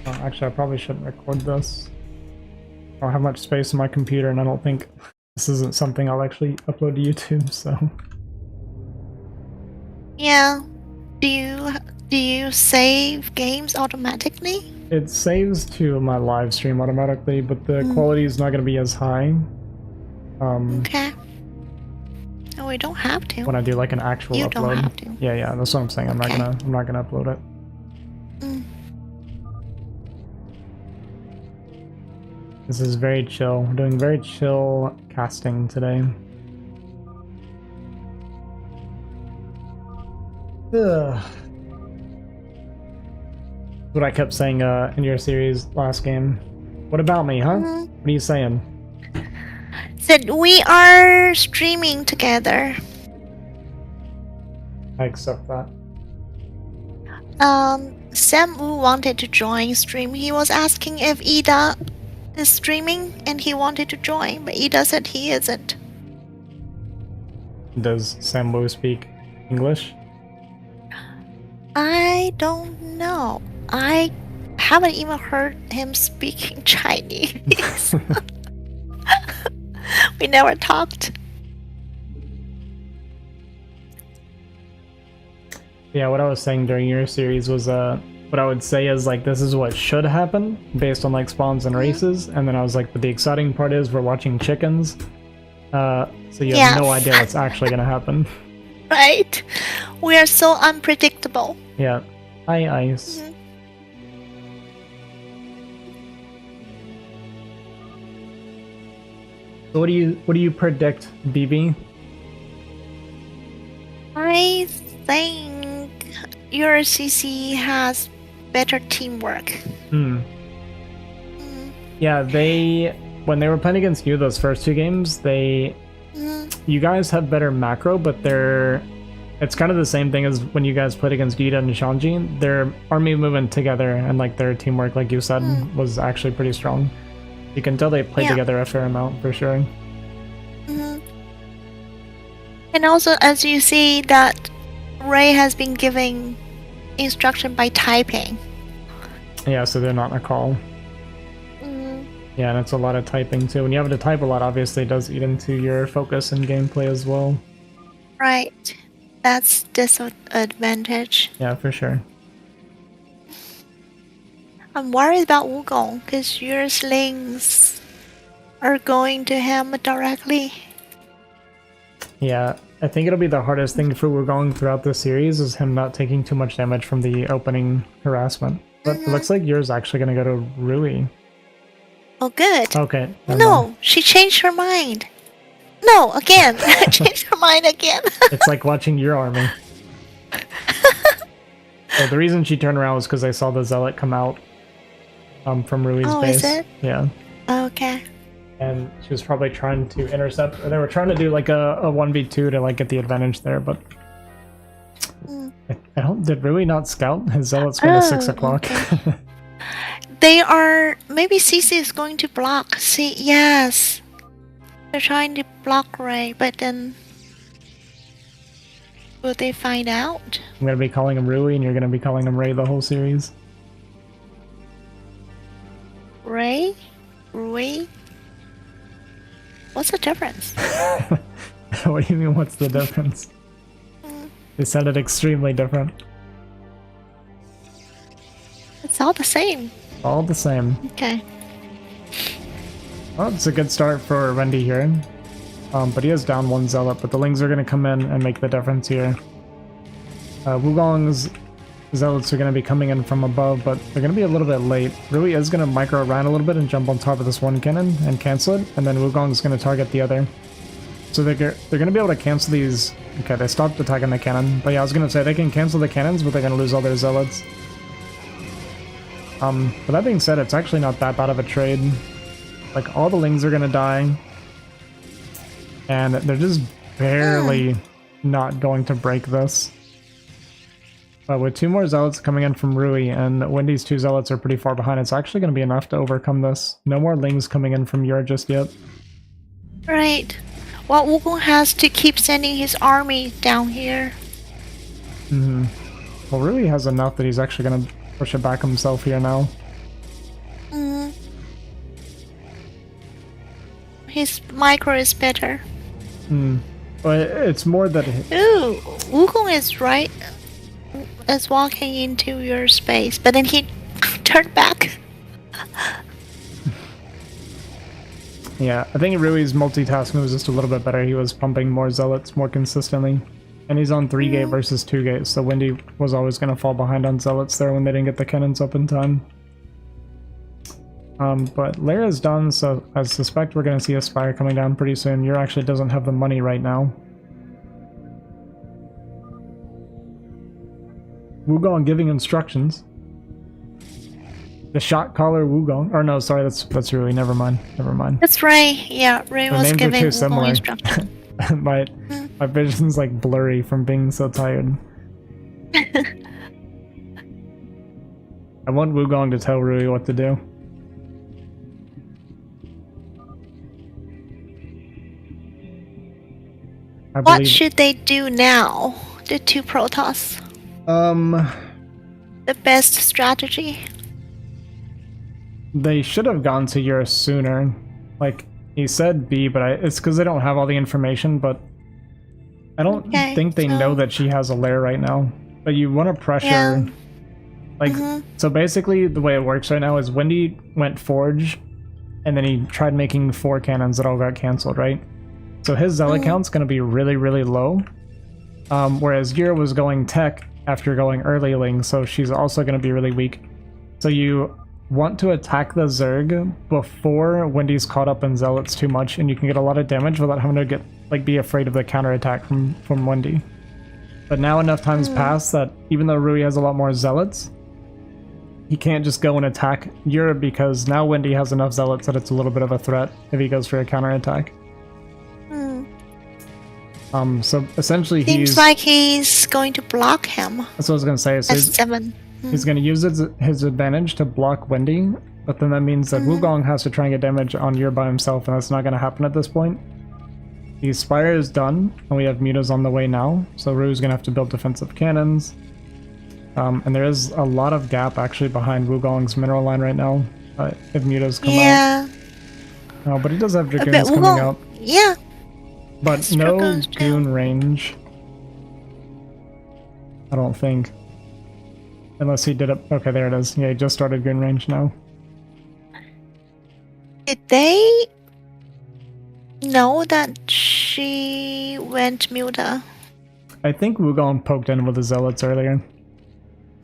Actually, I probably shouldn't record this. I don't have much space on my computer, and I don't think this isn't something I'll actually upload to YouTube, so... Yeah. Do you save games automatically? It saves to my live stream automatically, but the quality is not going to be as high. Okay. No, we don't have to. When I do like an actual you upload. Don't have to. Yeah, that's what I'm saying. Okay. I'm not gonna upload it. This is very chill. We're doing very chill casting today. Ugh. What I kept saying in your series last game. What about me, huh? What are you saying? Said we are streaming together. I accept that. Sam Wu wanted to join stream. He was asking if Ida is streaming and he wanted to join, but Ida said he isn't. Does Sam Wu speak English? I don't know. I haven't even heard him speaking Chinese. We never talked. Yeah, what I was saying during your series was what I would say is like this is what should happen based on like spawns and races, and then I was like, but the exciting part is we're watching chickens, so you have no idea what's actually gonna happen. Right, we are so unpredictable. Yeah, ice. So what do you predict, BB? I think your CC has better teamwork. Yeah, when they were playing against you those first two games, you guys have better macro, but it's kind of the same thing as when you guys played against Gita and Shanji. Their army movement together and like their teamwork, like you said, was actually pretty strong. You can tell they played together a fair amount for sure. And also, as you see, that Ray has been giving instruction by typing. Yeah, so they're not in a call. Yeah, and it's a lot of typing too. When you have to type a lot, obviously it does eat into your focus and gameplay as well. Right. That's disadvantage. Yeah, for sure. I'm worried about Wugong, because your slings are going to him directly. Yeah, I think it'll be the hardest thing for Wugong throughout the series is him not taking too much damage from the opening harassment. But it looks like yours actually going to go to Rui. Oh, good. Okay. No, she changed her mind. No, again. Changed her mind again. It's like watching your army. So the reason she turned around was because I saw the Zealot come out from Rui's base. Is it? Yeah. Okay. And she was probably trying to intercept, or they were trying to do like a 1v2 to like get the advantage there, but I don't. Did Rui not scout? His Zealot's going to 6 o'clock. Okay. They are. Maybe CC is going to block. See, yes. They're trying to block Ray, but then will they find out? I'm going to be calling him Rui, and you're going to be calling him Ray the whole series. Ray? Rui? What's the difference? What do you mean, what's the difference? They sounded extremely different. It's all the same. All the same. Okay. Well, it's a good start for Wendy here. But he is down one Zealot, but the Lings are going to come in and make the difference here. Wugong's Zealots are going to be coming in from above, but they're going to be a little bit late. Rui is going to micro around a little bit and jump on top of this one cannon and cancel it, and then Wugong's going to target the other. So they're going to be able to cancel these. Okay, they stopped attacking the cannon, but yeah, I was going to say they can cancel the cannons, but they're going to lose all their Zealots. But that being said, it's actually not that bad of a trade. Like, all the Lings are going to die, and they're just barely not going to break this. But with 2 more Zealots coming in from Rui, and Wendy's 2 Zealots are pretty far behind, it's actually going to be enough to overcome this. No more Lings coming in from Yueer just yet. Right. Well, Wugong has to keep sending his army down here. Well, Rui has enough that he's actually going to push it back himself here now. his micro is better. But it's more that Ooh, Wugong is right. Is walking into your space, but then he turned back. yeah, I think Rui's multitasking was just a little bit better. He was pumping more zealots more consistently. And he's on 3-gate versus 2-gate, so Wendy was always going to fall behind on zealots there when they didn't get the cannons up in time. But Lyra's done, so I suspect we're going to see a Spire coming down pretty soon. Yueer actually doesn't have the money right now. Wugong giving instructions. The shot caller Wugong. Or no, sorry, that's Rui. Never mind. Never mind. That's right. Yeah, Ray The was names are giving too Wugong similar. instructions. My vision's like blurry from being so tired. I want Wugong to tell Rui what to do. What should they do now? The two Protoss. The best strategy. They should have gone to Yueer sooner. Like, he said B, but it's because they don't have all the information, but I don't think they know that she has a lair right now. But you want to pressure... Yeah. Like, so basically the way it works right now is Wendy went Forge, and then he tried making 4 cannons that all got cancelled, right? So his zealot count's going to be really, really low. Whereas Yueer was going tech after going early ling, so she's also going to be really weak. So you want to attack the Zerg before Wendy's caught up in zealots too much, and you can get a lot of damage without having to be afraid of the counterattack from Wendy. But now enough time's passed that even though Rui has a lot more zealots, he can't just go and attack Yueer because now Wendy has enough zealots that it's a little bit of a threat if he goes for a counterattack. So essentially Seems like he's going to block him. That's what I was going to say. So S7. He's going to use his advantage to block Wendy, but then that means that Wugong has to try and get damage on Yueer by himself, and that's not going to happen at this point. The Spire is done, and we have mutas on the way now, so Rui's going to have to build defensive cannons. And there is a lot of gap actually behind Wugong's mineral line right now, if mutas come out. Oh, but he does have Dragoons coming out. Yeah. But no Goon range. I don't think. Unless he did it. Okay, there it is. Yeah, he just started Goon range now. Did they know that she went muta? I think Wugong poked in with the zealots earlier.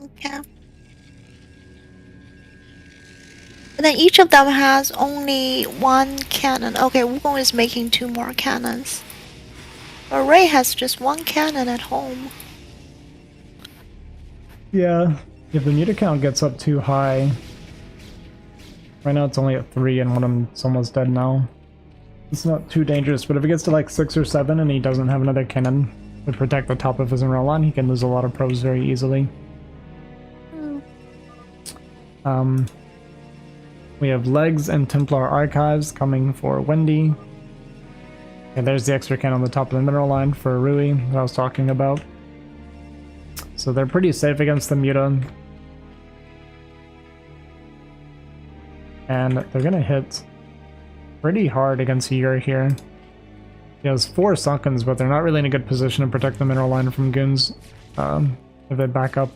Okay. And then each of them has only 1 cannon. Okay, Wugong is making 2 more cannons. But Ray has just 1 cannon at home. Yeah, if the muta count gets up too high... Right now it's only at 3 and one of them's almost dead now. It's not too dangerous, but if it gets to like 6 or 7 and he doesn't have another cannon to protect the top of his mineral line, he can lose a lot of probes very easily. We have Legs and Templar Archives coming for Wendy. And there's the extra cannon on the top of the mineral line for Rui that I was talking about. So they're pretty safe against the muta. And they're gonna hit pretty hard against Yueer here. He has 4 Sunkens, but they're not really in a good position to protect the mineral line from goons if they back up.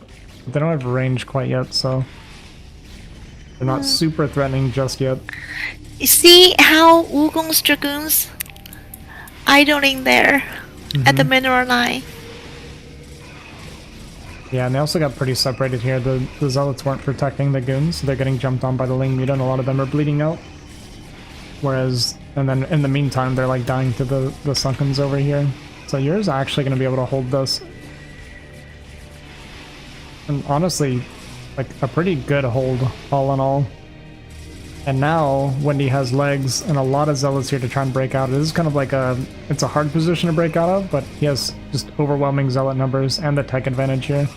But they don't have range quite yet, so they're not super threatening just yet. You see how Wugong's Dragoons idling there at the mineral line? Yeah, and they also got pretty separated here. The zealots weren't protecting the goons, so they're getting jumped on by the Ling muta, and a lot of them are bleeding out. Whereas, and then in the meantime, they're like dying to the Sunkens over here. So Yueer's actually going to be able to hold this. And honestly, like a pretty good hold, all in all. And now, Wendy has Legs and a lot of zealots here to try and break out. This is kind of like it's a hard position to break out of, but he has just overwhelming zealot numbers and the tech advantage here.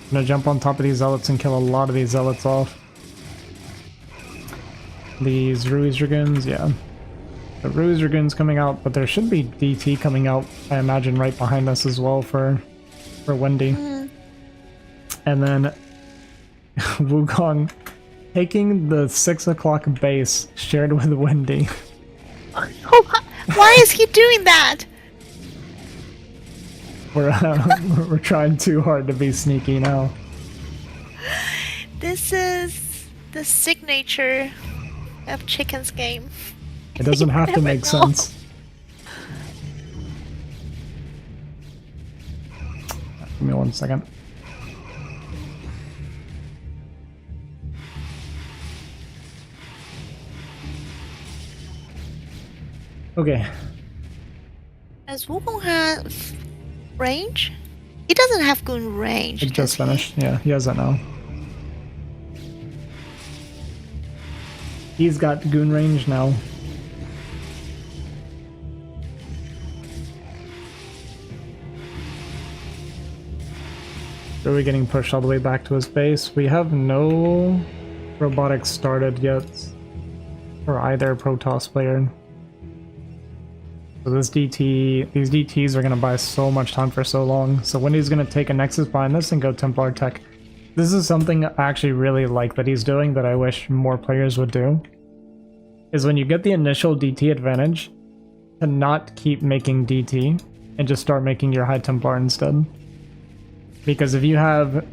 I'm gonna jump on top of these zealots and kill a lot of these zealots off. These Rui's Dragoons, yeah. The Rui's Dragoons coming out, but there should be DT coming out, I imagine, right behind us as well for Wendy. And then Wugong taking the 6 o'clock base shared with Wendy. Why is he doing that? We're trying too hard to be sneaky now. This is the signature of Chicken's game. It doesn't have to make sense. Give me 1 second. Okay. Does Wugong have range? He doesn't have good range. It just finished. Yeah, he has that now. He's got goon range now. Are we getting pushed all the way back to his base? We have no robotics started yet for either Protoss player. So this DT, these DTs are going to buy so much time for so long. So Wendy's going to take a Nexus behind this and go Templar Tech. This is something I actually really like that he's doing that I wish more players would do. Is when you get the initial DT advantage, to not keep making DT and just start making your High Templar instead. Because if you have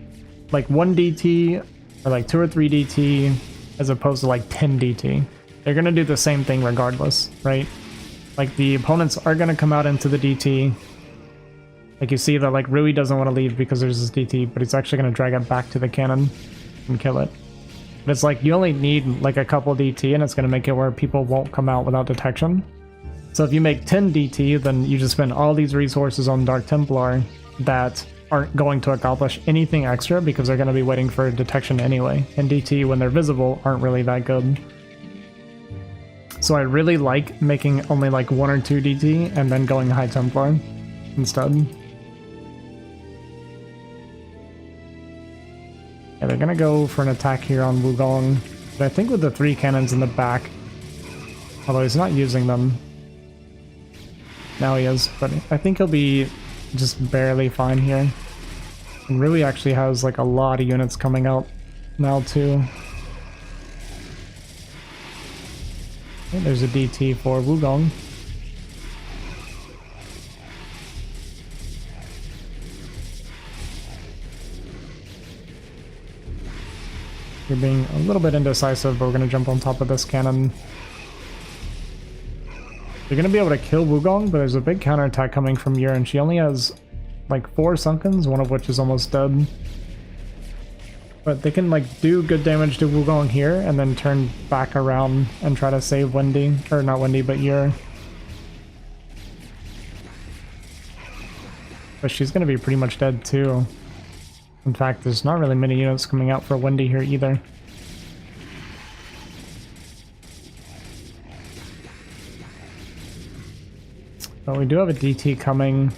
like 1 DT or like 2 or 3 DT as opposed to like 10 DT, they're going to do the same thing regardless, right? Like the opponents are going to come out into the DT. Like you see that like Rui doesn't want to leave because there's this DT, but he's actually going to drag it back to the cannon and kill it. But it's like you only need like a couple DT and it's going to make it where people won't come out without detection. So if you make 10 DT, then you just spend all these resources on Dark Templar that aren't going to accomplish anything extra because they're going to be waiting for detection anyway. And DT, when they're visible, aren't really that good. So I really like making only like 1 or 2 DT and then going High Templar instead. Yeah, they're gonna go for an attack here on Wugong. But I think with the 3 cannons in the back, although he's not using them. Now he is, but I think he'll be just barely fine here. And Rui actually has like a lot of units coming out now too. Okay, there's a DT for Wugong. You're being a little bit indecisive, but we're going to jump on top of this cannon. You're going to be able to kill Wugong, but there's a big counterattack coming from Yueer, and she only has like 4 Sunkens, one of which is almost dead. But they can like do good damage to Wugong here and then turn back around and try to save Wendy. Or not Wendy, but Yueer. But she's going to be pretty much dead too. In fact, there's not really many units coming out for Wendy here either. But we do have a DT coming.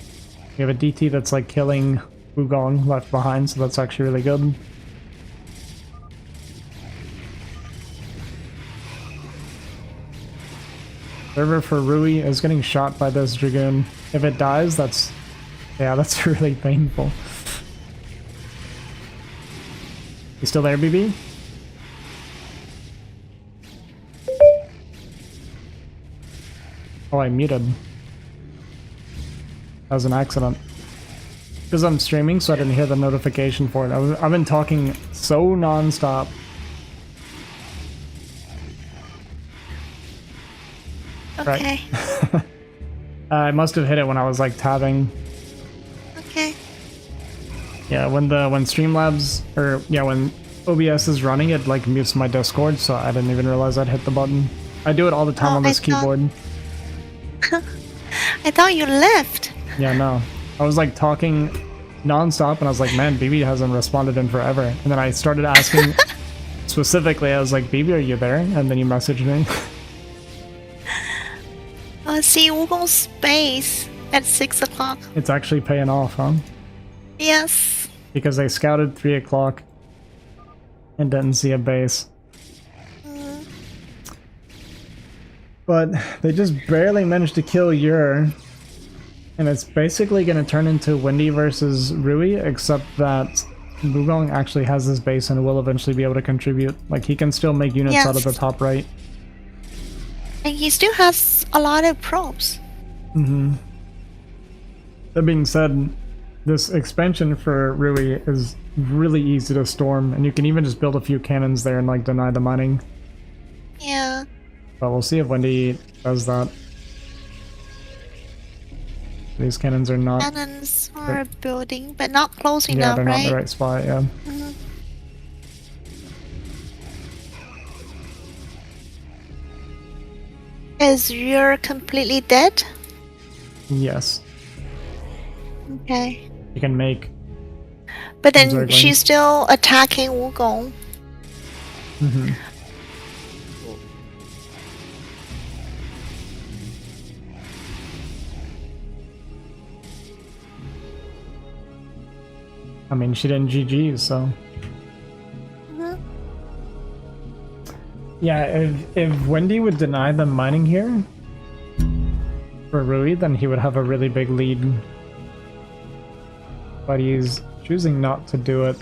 We have a DT that's like killing Wugong left behind, so that's actually really good. Server for Rui is getting shot by this Dragoon. If it dies, that's really painful. You still there, BB? Oh, I muted. That was an accident. Because I'm streaming, so I didn't hear the notification for it. I've been talking so non-stop. Okay. Right. I must have hit it when I was like tabbing. Okay. Yeah, when Streamlabs, or yeah, when OBS is running, it like mutes my Discord, so I didn't even realize I'd hit the button. I do it all the time on this keyboard. I thought you left. Yeah, no. I was like talking non-stop and I was like, man, BB hasn't responded in forever. And then I started asking specifically, I was like, BB, are you there? And then you messaged me. See Wugong's base at 6 o'clock. It's actually paying off, huh? Yes. Because they scouted 3 o'clock and didn't see a base. But they just barely managed to kill Yueer. And it's basically going to turn into Wendy versus Rui, except that Wugong actually has this base and will eventually be able to contribute. Like, he can still make units out of the Yes. top right. And he still has a lot of probes. Mm-hmm. That being said, this expansion for Rui is really easy to storm, and you can even just build a few cannons there and like deny the mining. Yeah. But we'll see if Wendy does that. These cannons are not... Cannons are building, but not close Yeah, enough, they're not in right? the right spot, yeah. Mhm. Is Yueer completely dead? Yes. Okay. You can make... But then Zerglings. she's still attacking Wugong. Mm-hmm. I mean, she didn't GG, so... Mhm. Yeah, if Wendy would deny them mining here for Rui, then he would have a really big lead. But he's choosing not to do it.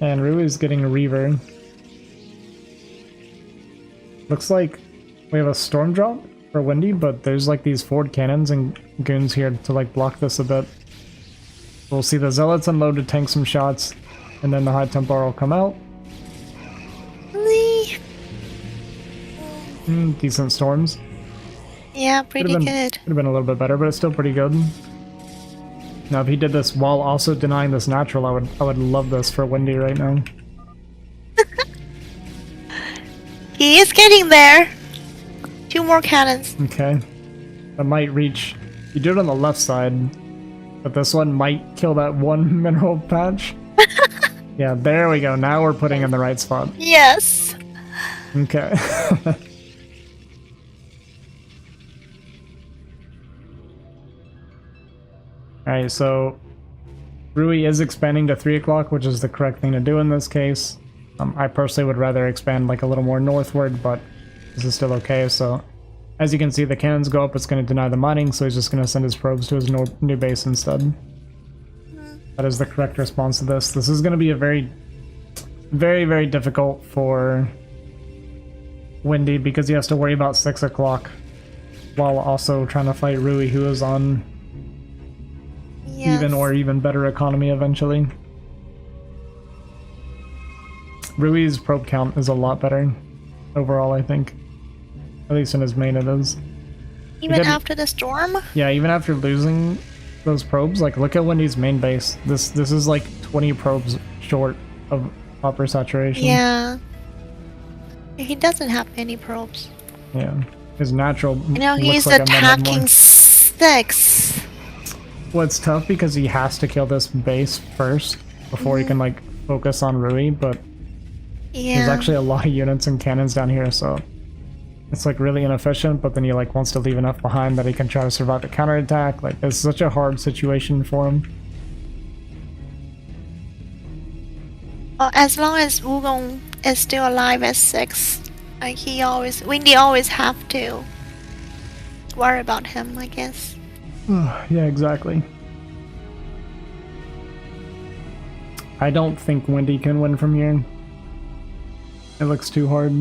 And Rui's getting a Reaver. Looks like we have a Storm Drop for Wendy, but there's like these forward cannons and goons here to like block this a bit. We'll see the Zealots unload to tank some shots, and then the High Templar will come out. Really? Decent storms. Yeah, pretty good. Could have been a little bit better, but it's still pretty good. Now, if he did this while also denying this natural, I would love this for Wendy right now. He is getting there. 2 more cannons. Okay. That might reach... You do it on the left side, but this one might kill that one mineral patch. Yeah, there we go. Now we're putting in the right spot. Yes. Okay. Alright, so Rui is expanding to 3 o'clock, which is the correct thing to do in this case. I personally would rather expand like a little more northward, but this is still okay. So as you can see, the cannons go up, it's going to deny the mining, so he's just going to send his probes to his new base instead. That is the correct response to this. This is going to be a very, very difficult for Wendy because he has to worry about 6 o'clock while also trying to fight Rui, who is on Yes. even better economy eventually. Rui's probe count is a lot better overall, I think. At least in his main it is. Even after the storm? Yeah, even after losing those probes, like look at Wendy's main base. This is like 20 probes short of upper saturation. Yeah. He doesn't have any probes. Yeah. His natural You know, looks he's like a man with more. attacking 6. Well, it's tough because he has to kill this base first before he can like focus on Rui, but Yeah. there's actually a lot of units and cannons down here, so it's like really inefficient, but then he like wants to leave enough behind that he can try to survive the counterattack. Like, it's such a hard situation for him. Well, as long as Wugong is still alive at 6, like Wendy always have to worry about him, I guess. Yeah, exactly. I don't think Wendy can win from here. It looks too hard.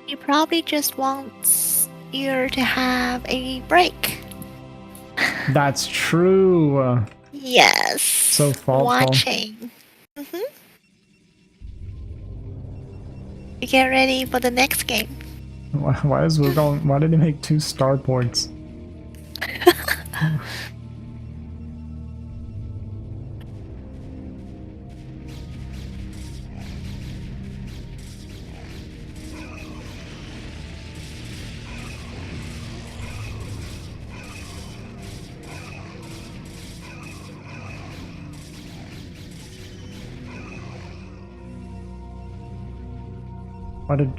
He probably just wants Yueer to have a break. That's true. Yes. So thoughtful. Watching. You get ready for the next game. Why is Wugong? Why did he make 2 starports?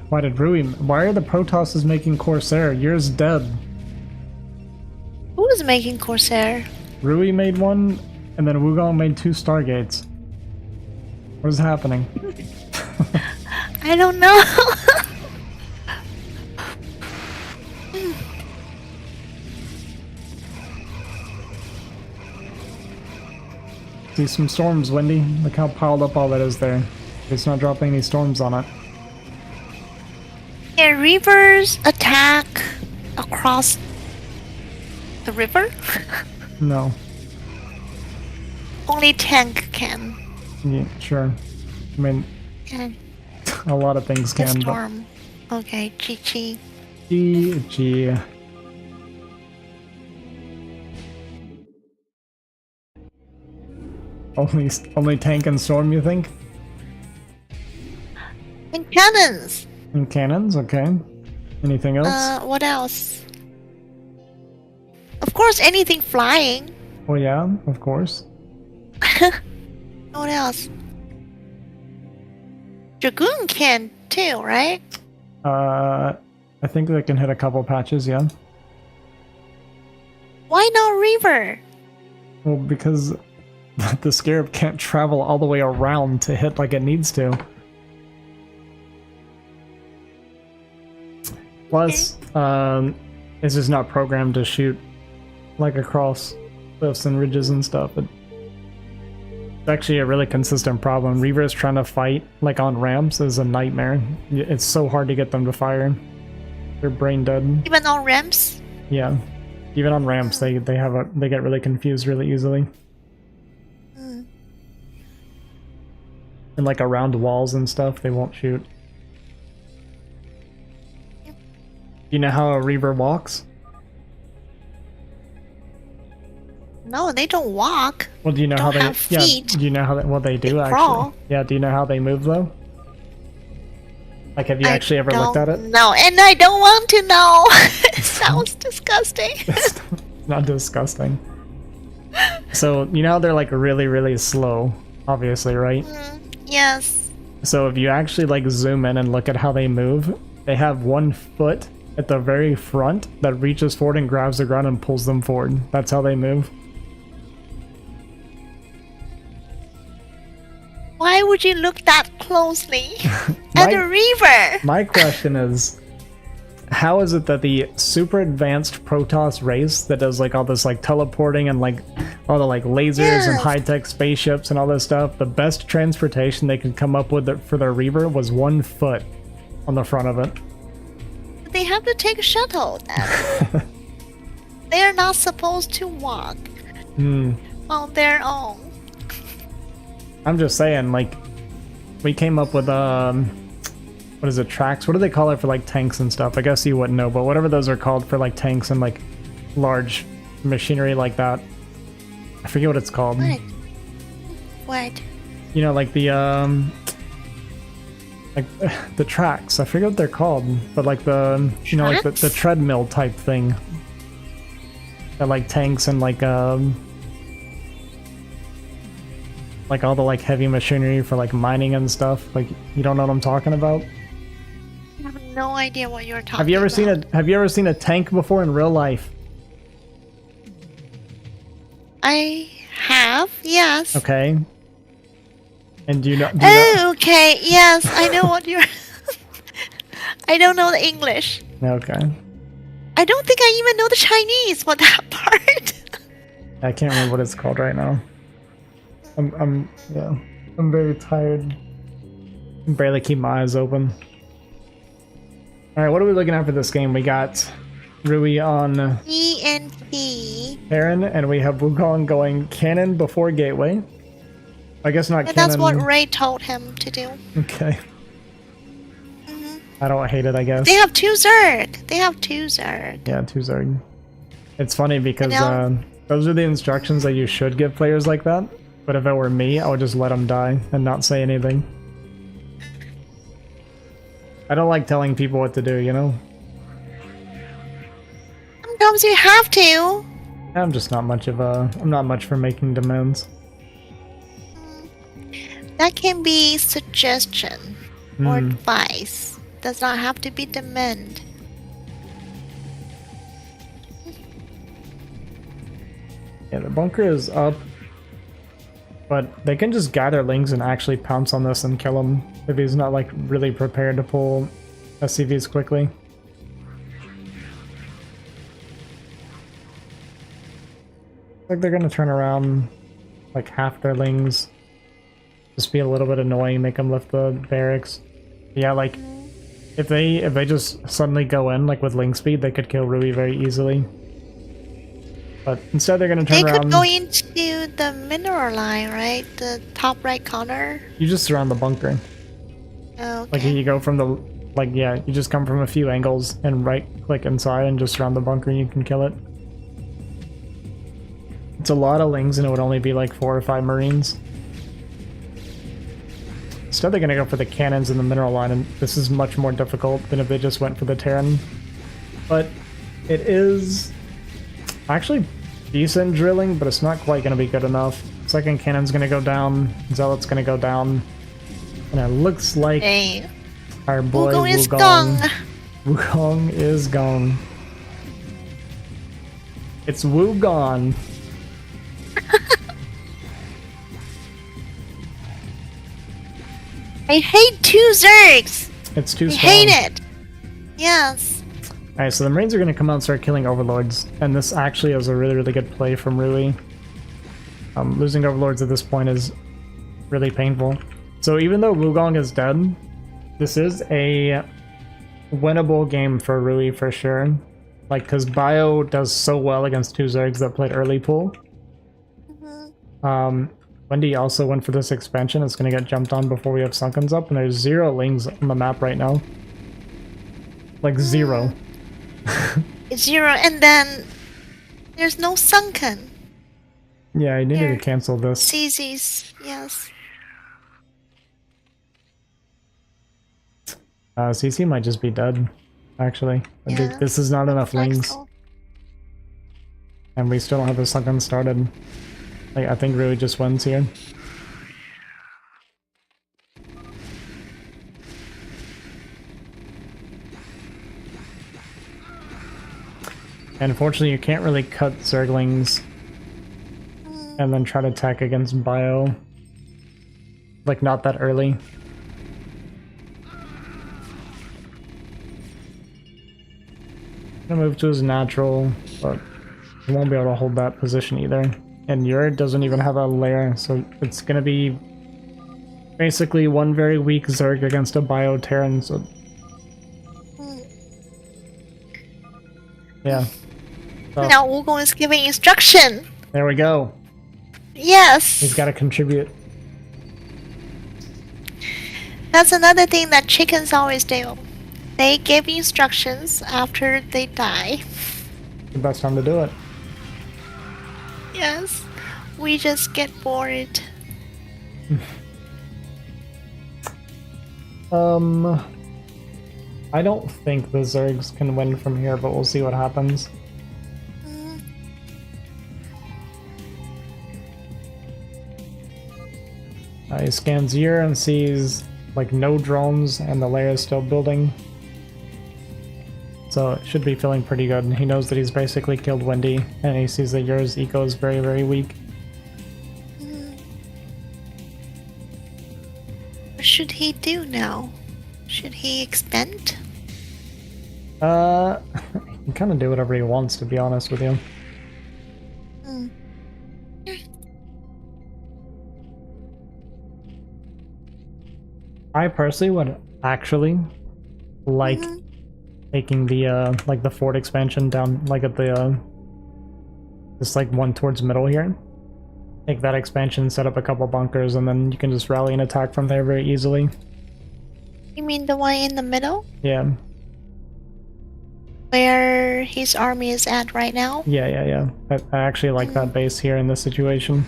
Why did Rui? Why are the Protosses making Corsair? Yours dead. Who is making Corsair? Rui made one, and then Wugong made 2 Stargates. What is happening? I don't know. See some storms, Wendy. Look how piled up all that is there. It's not dropping any storms on it. Can rivers attack across the river? No. Only tank can. Yeah, sure. I mean, And a lot of things the can, but... storm. Okay, GG. GG. Only tank and storm, you think? And cannons. And cannons, okay. Anything else? What else? Of course, anything flying. Well, yeah, of course. What else? Dragoon can too, right? I think they can hit a couple patches, yeah. Why not river? Well, because the Scarab can't travel all the way around to hit like it needs to. Plus, it's just not programmed to shoot like across cliffs and ridges and stuff. It's actually a really consistent problem. Reavers trying to fight like on ramps is a nightmare. It's so hard to get them to fire. They're brain dead. Even on ramps? Yeah. Even on ramps, they get really confused really easily. Mm. And like around walls and stuff, they won't shoot. Yep. You know how a Reaver walks? No, they don't walk. Well, do you know how they? Have feet. Yeah. Do you know how? Well, they do They actually. crawl. Yeah. Do you know how they move though? Like, have you actually ever looked at it? No, and I don't want to know. It sounds disgusting. It's not disgusting. So you know how they're like really, really slow, obviously, right? Yes. So if you actually like zoom in and look at how they move, they have one foot at the very front that reaches forward and grabs the ground and pulls them forward. That's how they move. Why would you look that closely at a river? My question is, how is it that the super advanced Protoss race that does like all this like teleporting and like all the like lasers and Yes. high-tech spaceships and all this stuff, the best transportation they could come up with for their Reaver was 1 foot on the front of it? They have to take a shuttle then. They are not supposed to walk on their own. I'm just saying, like, we came up with what is it, tracks? What do they call it for like tanks and stuff? I guess you wouldn't know, but whatever those are called for like tanks and like large machinery like that. I forget what it's called. What? You know, like the like the tracks. I forget what they're called, but like the you know, like the treadmill type thing. That like tanks and like all the like heavy machinery for like mining and stuff. Like, you don't know what I'm talking about? I have no idea what you're talking Have you ever about. have you ever seen a tank before in real life? I have, yes. Okay. And do you know? Oh, okay, yes, I know what you're... I don't know the English. Okay. I don't think I even know the Chinese for that part. I can't remember what it's called right now. I'm very tired. I can barely keep my eyes open. Alright, what are we looking at for this game? We got Rui on E and P. Heron, and we have Wugong going cannon before gateway. I guess not And cannon. that's what Ray told him to do. Okay. I don't hate it, I guess. They have 2 Zerg. They have 2 Zerg. Yeah, 2 Zerg. It's funny because now- those are the instructions that you should give players like that. But if it were me, I would just let them die and not say anything. I don't like telling people what to do, you know? Sometimes you have to. I'm just not much of I'm not much for making demands. That can be suggestion or advice. Does not have to be demand. Yeah, the bunker is up. But they can just gather lings and actually pounce on this and kill him if he's not like really prepared to pull SCVs quickly. Like they're gonna turn around like half their lings. Just be a little bit annoying, make them lift the barracks. Yeah, like if they just suddenly go in like with ling speed, they could kill Rui very easily. But instead they're gonna turn around. They could go into the mineral line, right? The top right corner. You just surround the bunker. Oh, okay. Like you go from the yeah, you just come from a few angles and right click inside and just surround the bunker and you can kill it. It's a lot of lings and it would only be like 4 or 5 marines. Instead they're gonna go for the cannons in the mineral line, and this is much more difficult than if they just went for the Terran. But it is actually decent drilling, but it's not quite gonna be good enough. Second cannon's gonna go down, Zealot's gonna go down, and it looks like our boy Wugong is gone. Wugong is gone. It's Wugong. I hate 2 Zergs! It's too I strong. hate it! Yes. Alright, so the Marines are going to come out and start killing Overlords, and this actually is a really, really good play from Rui. Losing Overlords at this point is really painful. So even though Wugong is dead, this is a winnable game for Rui for sure. Like, because Bio does so well against 2 Zergs that played early pool. Wendy also went for this expansion. It's going to get jumped on before we have Sunkens up, and there's 0 lings on the map right now. Like 0. 0, and then there's no sunken. Yeah, I needed to cancel this. CZ's, yes. CC might just be dead, actually. Yeah, this is not enough like lings. so. And we still don't have the Sunken started. Like, I think Rui just wins here. And unfortunately, you can't really cut Zerglings and then try to attack against Bio. Like, not that early. Gonna move to his natural, but he won't be able to hold that position either. And Yueer doesn't even have a lair, so it's gonna be basically one very weak Zerg against a Bio Terran, so... Yeah. So, Now Wugong is giving instruction! there we go. Yes! He's gotta contribute. That's another thing that chickens always do. They give instructions after they die. The best time to do it. Yes. We just get bored. I don't think the Zergs can win from here, but we'll see what happens. He scans Yueer and sees like no drones and the lair is still building. So it should be feeling pretty good. He knows that he's basically killed Wendy, and he sees that Yueer's eco is very, very weak. What should he do now? Should he expand? He can kind of do whatever he wants, to be honest with you. I personally would actually like taking the like the fort expansion down like at the just like one towards middle here. Take that expansion, set up a couple bunkers, and then you can just rally and attack from there very easily. You mean the one in the middle? Yeah. Where his army is at right now? Yeah. I actually like that base here in this situation.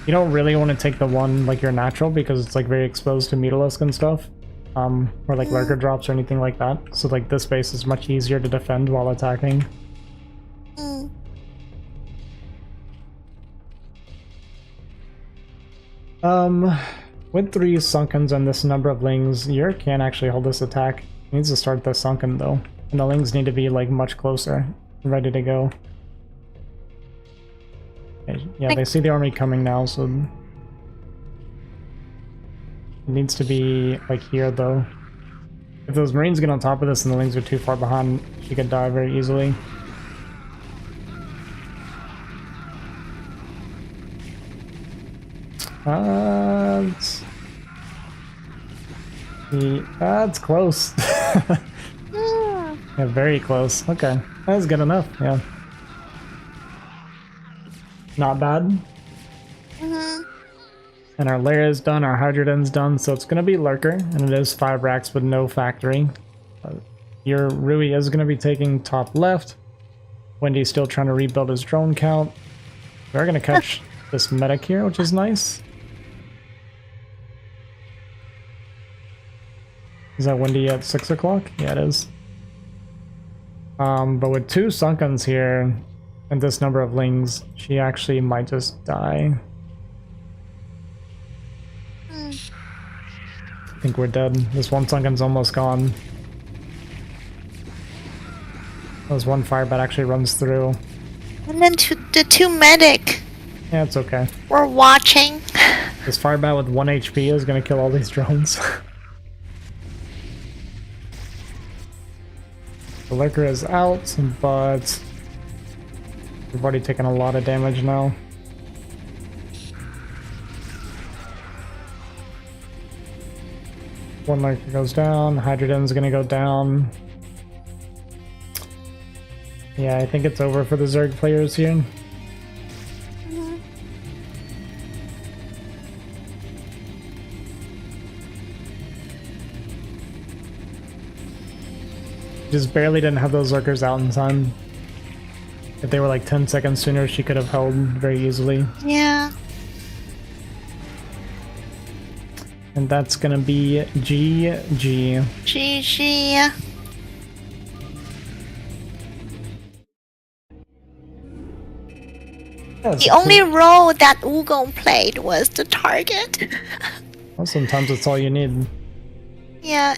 You don't really want to take the one like your natural because it's like very exposed to Mutalisk and stuff. Or like lurker drops or anything like that. So like this base is much easier to defend while attacking. With 3 Sunkens and this number of Lings, Yueer can actually hold this attack. He needs to start the Sunken though. And the Lings need to be like much closer, ready to go. Okay, yeah, they see the army coming now, so... It needs to be like here though. If those Marines get on top of this and the Lings are too far behind, she could die very easily. That's close. Yeah, very close. Okay, that's good enough. Yeah, not bad. And our lair is done. Our hydrogen's done. So it's gonna be lurker, and it is 5 racks with no factory. Your Rui is gonna be taking top left. Wendy's still trying to rebuild his drone count. We're gonna catch this medic here, which is nice. Is that Wendy at 6 o'clock? Yeah, it is. But with 2 Sunkens here and this number of Lings, she actually might just die. I think we're dead. This one Sunken's almost gone. There's one firebat actually runs through. And then the 2 medic. Yeah, it's okay. We're watching. This firebat with 1 HP is gonna kill all these drones. The lurker is out, but we've already taken a lot of damage now. One lurker goes down, Hydrogen's gonna go down. Yeah, I think it's over for the Zerg players here. Just barely didn't have those lurkers out in time. If they were like 10 seconds sooner, she could have held very easily. Yeah. And that's gonna be GG. GG. The only role that Wugong played was the target. Well, sometimes that's all you need. Yeah,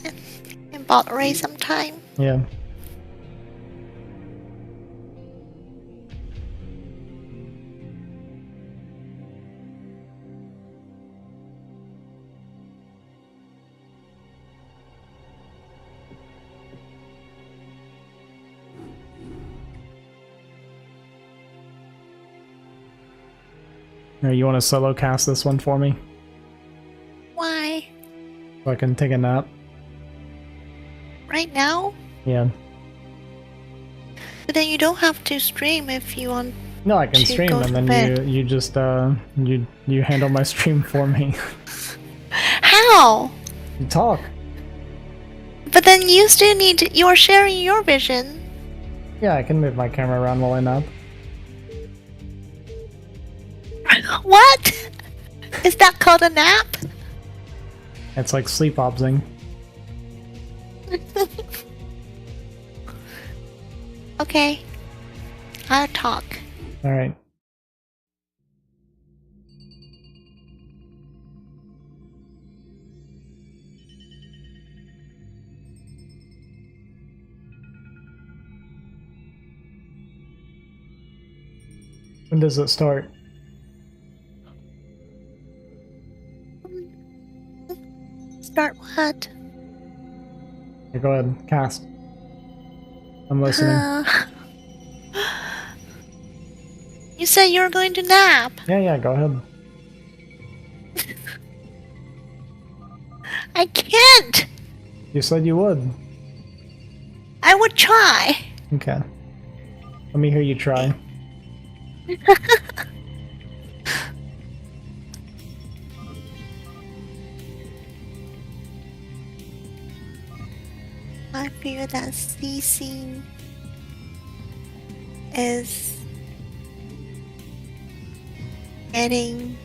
in bot race sometime. Yeah. You want to solo cast this one for me? Why? So I can take a nap. Right now? Yeah. But then you don't have to stream if you want. No, I can stream, and then you just you handle my stream for me. How? You talk. But then you still need. You're sharing your vision. Yeah, I can move my camera around while I nap. What? Is that called a nap? It's like sleep obsing. Okay. I'll talk. Alright. When does it start? Start what? Okay, go ahead, cast. I'm listening. You said you were going to nap. Yeah, go ahead. I can't. You said you would. I would try. Okay. Let me hear you try. I feel that CC is getting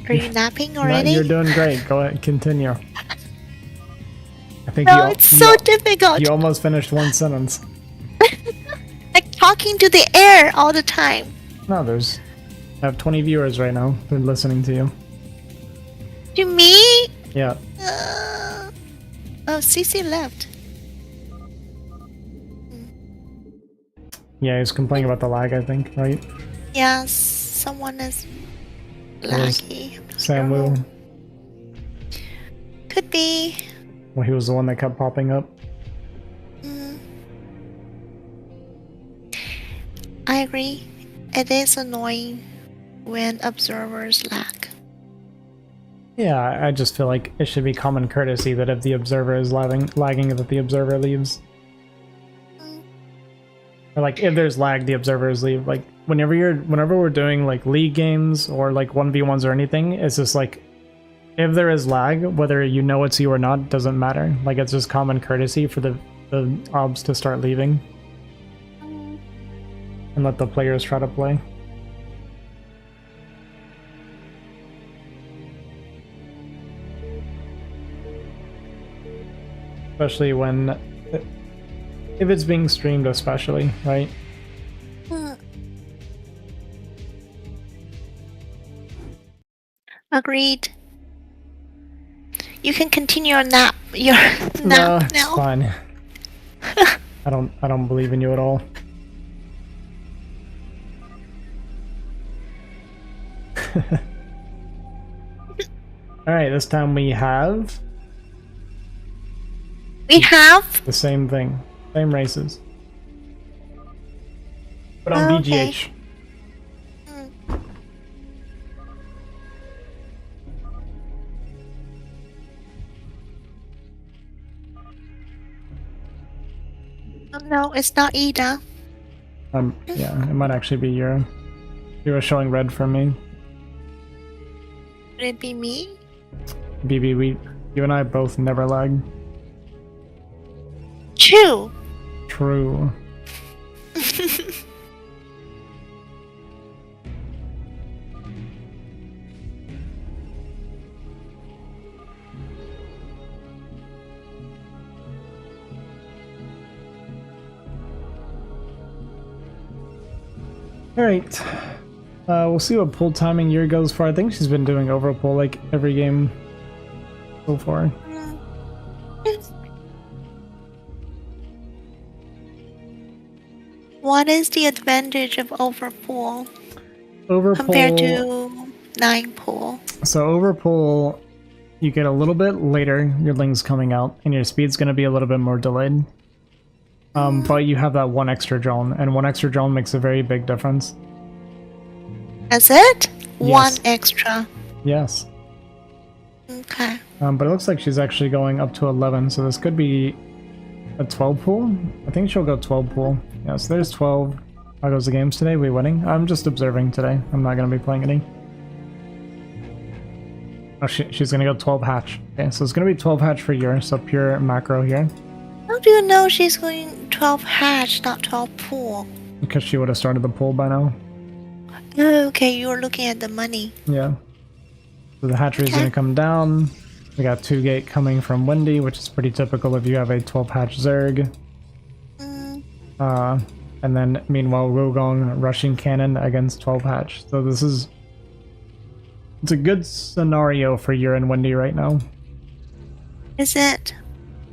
Are you napping already? You're doing great. Go ahead, continue. I think no, it's so difficult. You almost finished one sentence. Like talking to the air all the time. No, I have 20 viewers right now. They're listening to you. To me? Yeah. Oh, CC left. Yeah, he's complaining about the lag, I think, right? Yeah, someone is laggy. Samuel. Could be. Well, he was the one that kept popping up. agree. It is annoying when observers lag. Yeah, I just feel like it should be common courtesy that if the observer is lagging that the observer leaves. Or like if there's lag, the observers leave. Like whenever we're doing like league games or like 1v1s or anything, it's just like if there is lag, whether you know it's you or not, doesn't matter. Like it's just common courtesy for the obs to start leaving. And let the players try to play. Especially when, if it's being streamed especially, right? Agreed. You can continue your nap. Your nap No, it's now. fine. I don't believe in you at all. Alright, this time we have the same thing. Same races. But on BGH. No, it's not Ida. Yeah, it might actually be Yueer. You were showing red for me. Would it be me? BB, you and I both never lag. True. True. Alright. We'll see what pull timing Yueer goes for. I think she's been doing overpull like every game so far. What is the advantage of overpull? Overpull Compared to 9 pull? So overpull, you get a little bit later your ling's coming out, and your speed's going to be a little bit more delayed. But you have that one extra drone, and one extra drone makes a very big difference. Is it? Yes. 1 extra. Yes. Okay. But it looks like she's actually going up to 11, so this could be a 12 pool. I think she'll go 12 pool. Yeah, so there's 12. How goes the games today? We winning? I'm just observing today. I'm not going to be playing any. Oh, she's going to go 12 hatch. Okay, so it's going to be 12 hatch for Yueer, so pure macro here. How do you know she's going 12 hatch, not 12 pool? Because she would have started the pool by now. Oh, okay, you're looking at the money. Yeah. So the hatchery's going to come down. We got 2 gate coming from Wendy, which is pretty typical if you have a 12 hatch Zerg. And then meanwhile Wugong rushing cannon against 12 hatch. So this is... It's a good scenario for Yueer and Wendy right now. Is it?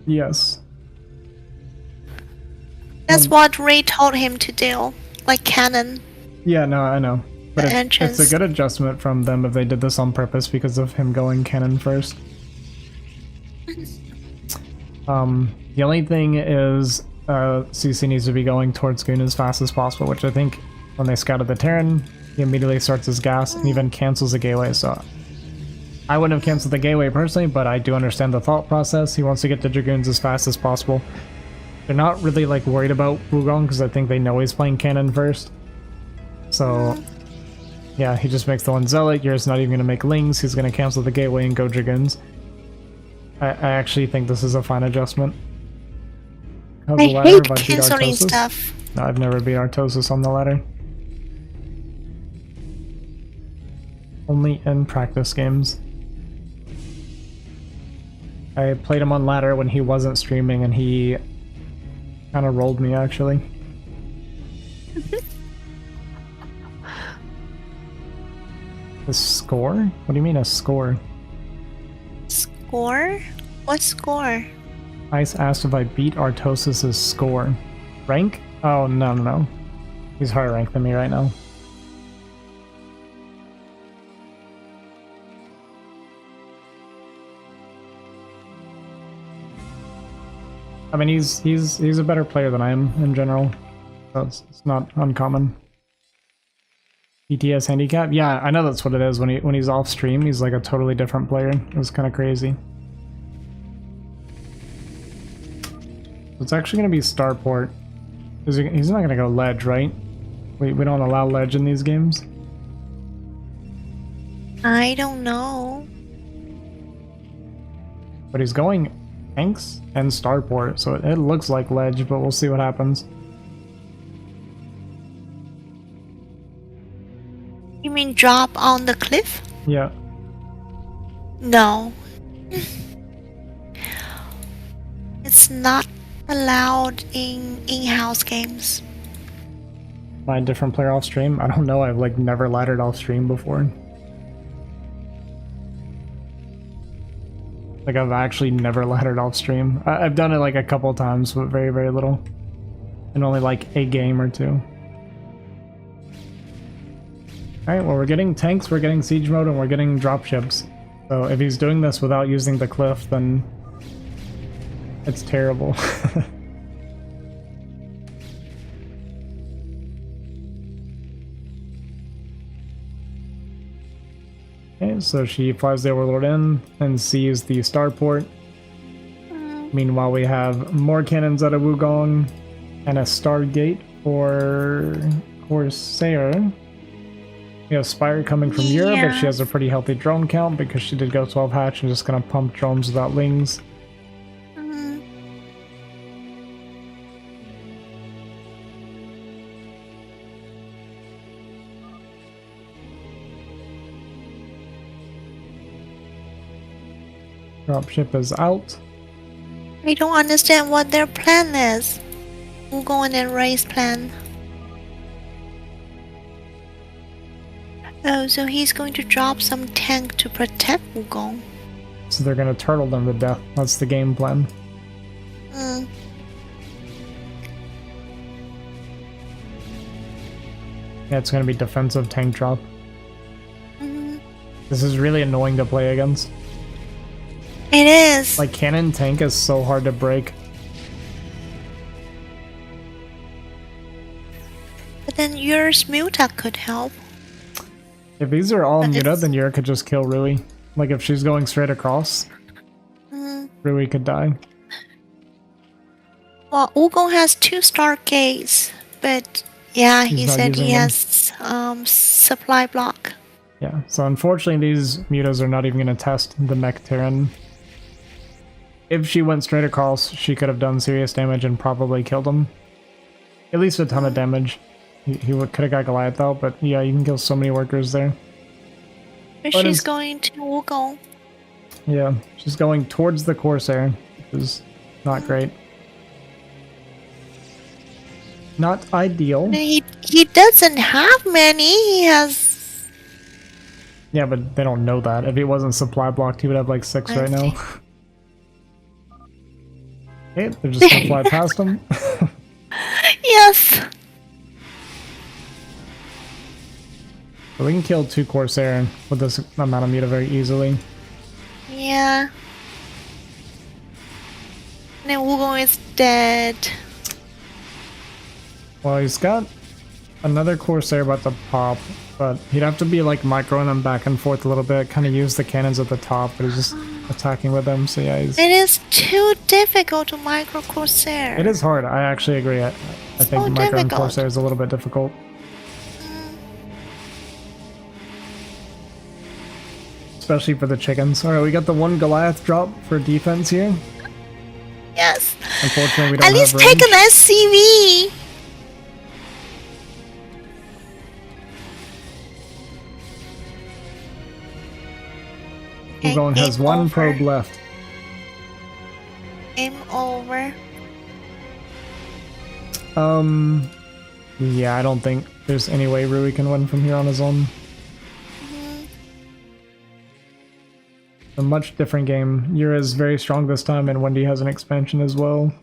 Yes. That's what Ray told him to do. Like cannon. Yeah, no, I know. But it's a good adjustment from them if they did this on purpose because of him going cannon first. The only thing is CC needs to be going towards Goon as fast as possible, which I think when they scouted the Terran, he immediately starts his gas and even cancels the gateway, so I wouldn't have canceled the gateway personally, but I do understand the thought process. He wants to get the Dragoons as fast as possible. They're not really like worried about Wugong because I think they know he's playing cannon first. So yeah, he just makes the one Zealot. Yueer's not even going to make Lings. He's going to cancel the gateway and go Dragoons. I actually think this is a fine adjustment. I hate canceling stuff. No, I've never beat Artosis on the ladder. Only in practice games. I played him on ladder when he wasn't streaming and he kind of rolled me actually. A score? What do you mean a score? Score? What score? Ice asked if I beat Artosis' score. Rank? Oh, no. He's higher rank than me right now. I mean, he's a better player than I am in general, so it's not uncommon. BTS handicap? Yeah, I know that's what it is. When he's off stream, he's like a totally different player. It was kind of crazy. It's actually going to be Starport. He's not going to go ledge, right? We don't allow ledge in these games? I don't know. But he's going tanks and Starport, so it looks like ledge, but we'll see what happens. You mean drop on the cliff? Yeah. No. It's not allowed in in-house games. By a different player off stream? I don't know, I've like never laddered off stream before. Like I've actually never laddered off stream. I've done it like a couple times, but very, very little. And only like a game or two. Alright, well we're getting tanks, we're getting siege mode, and we're getting dropships. So if he's doing this without using the cliff, then it's terrible. Okay, so she flies the Overlord in and sees the starport. Meanwhile, we have more cannons out of Wugong and a Stargate for Corsair. We have Spire coming from Yueer, but she has a pretty healthy drone count because she did go 12 hatch and just gonna pump drones without lings. Dropship is out. I don't understand what their plan is. Wugong and Ray's plan. Oh, so he's going to drop some tank to protect Wugong. So they're gonna turtle them to death. That's the game plan. Hmm. Yeah, it's gonna be defensive tank drop. This is really annoying to play against. It is. Like, cannon tank is so hard to break. But then Yueer's Muta could help. If these are all Muta, then Yueer could just kill Rui. Like, if she's going straight across, Rui could die. Well, Wugong has 2 star gates, but yeah, he said he has supply block. Yeah, so unfortunately these Mutas are not even going to test the Mech Terran. If she went straight across, she could have done serious damage and probably killed him. At least a ton of damage. He could have got Goliath out, but yeah, you can kill so many workers there. But she's going to Wugong. Yeah, she's going towards the Corsair, which is not great. Not ideal. He doesn't have many. He has... Yeah, but they don't know that. If he wasn't supply blocked, he would have like 6 right now. Okay, they're just gonna fly past him. Yes. So we can kill 2 Corsair with this amount of Muta very easily. Yeah. And then Wugong is dead. Well, he's got another Corsair about to pop, but he'd have to be like microing them back and forth a little bit, kind of use the cannons at the top, but he's just attacking with them, so yeah, he's... It is too difficult to micro Corsair. It is hard, I actually agree. I think microing Corsair is a little bit difficult. Especially for the chickens. Alright, we got the 1 Goliath drop for defense here. Yes. Unfortunately, we don't At least have range. take an SCV. Wugong has 1 over. probe left. Game over. Yeah, I don't think there's any way Rui can win from here on his own. A much different game. Yueer is very strong this time, and Wendy has an expansion as well.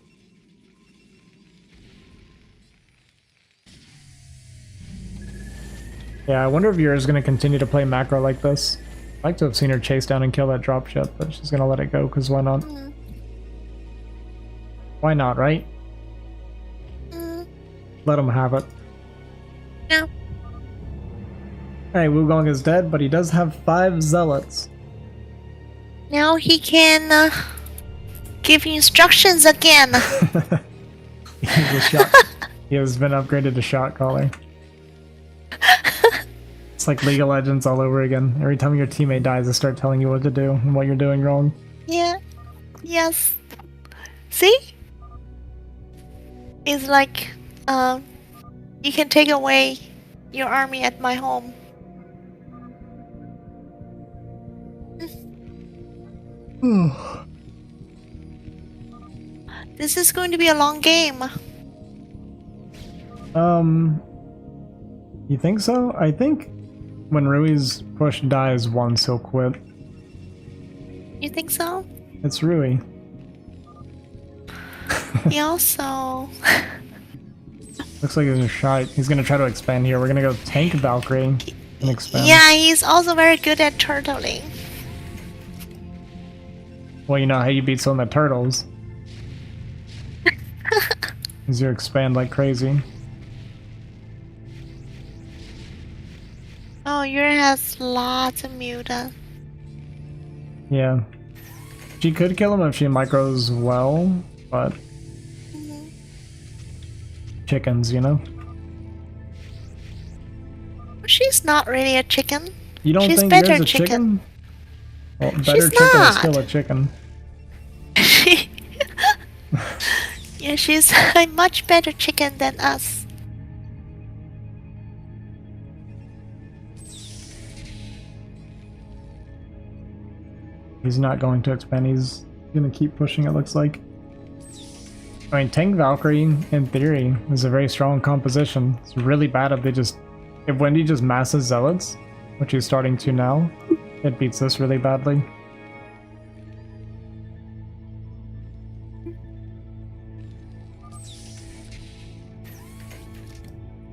Yeah, I wonder if Yueer is going to continue to play macro like this. I'd like to have seen her chase down and kill that dropship, but she's going to let it go, because why not? Why not, right? Let him have it. No. Alright, Wugong is dead, but he does have 5 zealots. Now he can give instructions again. He's a shot. He has been upgraded to shot caller. It's like League of Legends all over again. Every time your teammate dies, they start telling you what to do and what you're doing wrong. Yeah. Yes. See? It's like, you can take away your army at my home. This is going to be a long game. You think so? I think when Rui's push dies once, he'll quit. You think so? It's Rui. He also... Looks like there's a shot. He's gonna try to expand here. We're gonna go tank Valkyrie and expand. Yeah, he's also very good at turtling. Well, you know how you beat some of the turtles. Is you expand like crazy. Oh, Yueer has lots of muta. Yeah. She could kill him if she micros well, but... Chickens, you know? She's not really a chicken. You don't She's think better Yueer's a chicken? Well, better She's chicken not. is still a chicken. Yeah, she's a much better chicken than us. He's not going to expand. He's gonna keep pushing, it looks like. I mean, tank Valkyrie, in theory, is a very strong composition. It's really bad if they just... If Wendy just masses zealots, which he's starting to now, it beats this really badly.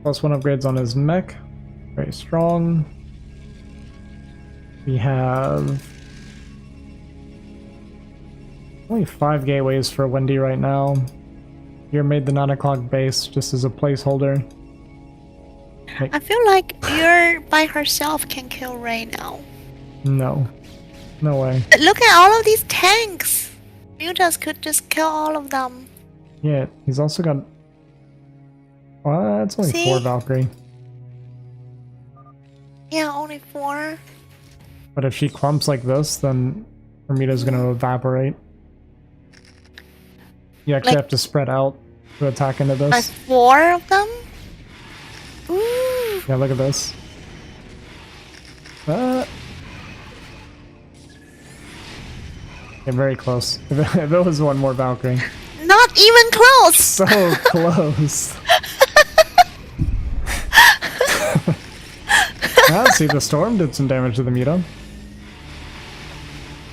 +1 upgrades on his mech. Very strong. We have... only 5 gateways for Wendy right now. Here made the 9 o'clock base just as a placeholder. I feel like Yueer by herself can kill Ray now. No. No way. But look at all of these tanks! Mutas could just kill all of them. Yeah, he's also got... Well, that's only See? 4 Valkyrie. Yeah, only 4. But if she clumps like this, then Hermita's gonna evaporate. You actually Like- have to spread out to attack into Like this. 4 of them? Ooh! Yeah, look at this. Yeah, very close. If it was one more Valkyrie. Not even close! So close. Ah, see, the storm did some damage to the Muta.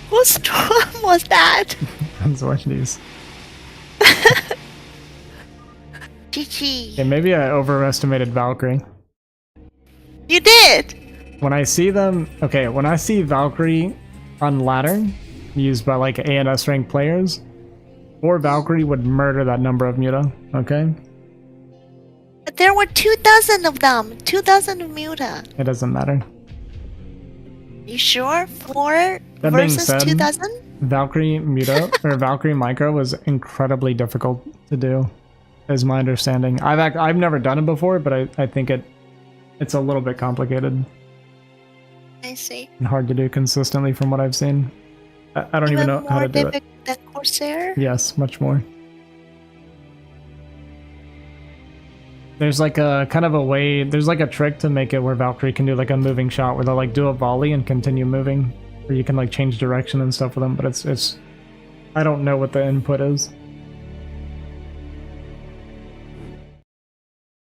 What storm was that? That's Wendy's. GG. Yeah, maybe I overestimated Valkyrie. You did! When I see them... Okay, when I see Valkyrie on ladder, used by like A and S rank players, or Valkyrie would murder that number of Muta, okay? But there were 2,000 of them. 2,000 of muta. It doesn't matter. You sure? 4 That being versus said, 2,000? Valkyrie Muta, or Valkyrie Micro was incredibly difficult to do, is my understanding. I've never done it before, but I think it's a little bit complicated I see. and hard to do consistently from what I've seen. I don't even know how to do it. difficult than Corsair? Yes, much more. There's like a kind of a way, there's like a trick to make it where Valkyrie can do like a moving shot where they'll like do a volley and continue moving, or you can like change direction and stuff with them, but it's I don't know what the input is.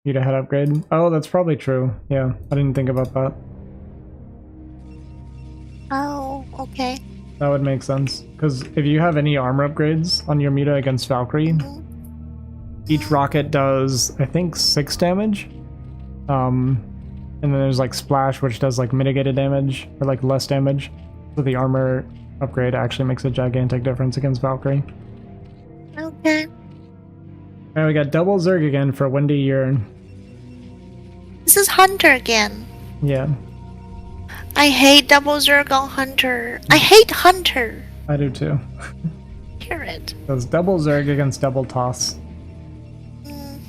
Need a head upgrade. Oh, that's probably true. Yeah, I didn't think about that. Oh, okay. That would make sense. Because if you have any armor upgrades on your Muta against Valkyrie, each rocket does, I think, 6 damage. And then there's like Splash, which does like mitigated damage, or like less damage. So the armor upgrade actually makes a gigantic difference against Valkyrie. Okay. Alright, we got double Zerg again for Wendy Yueer. This is Hunter again. Yeah. I hate double Zerg on Hunter. I hate Hunter. I do too. Hear it. Those double Zerg against double toss. Mm.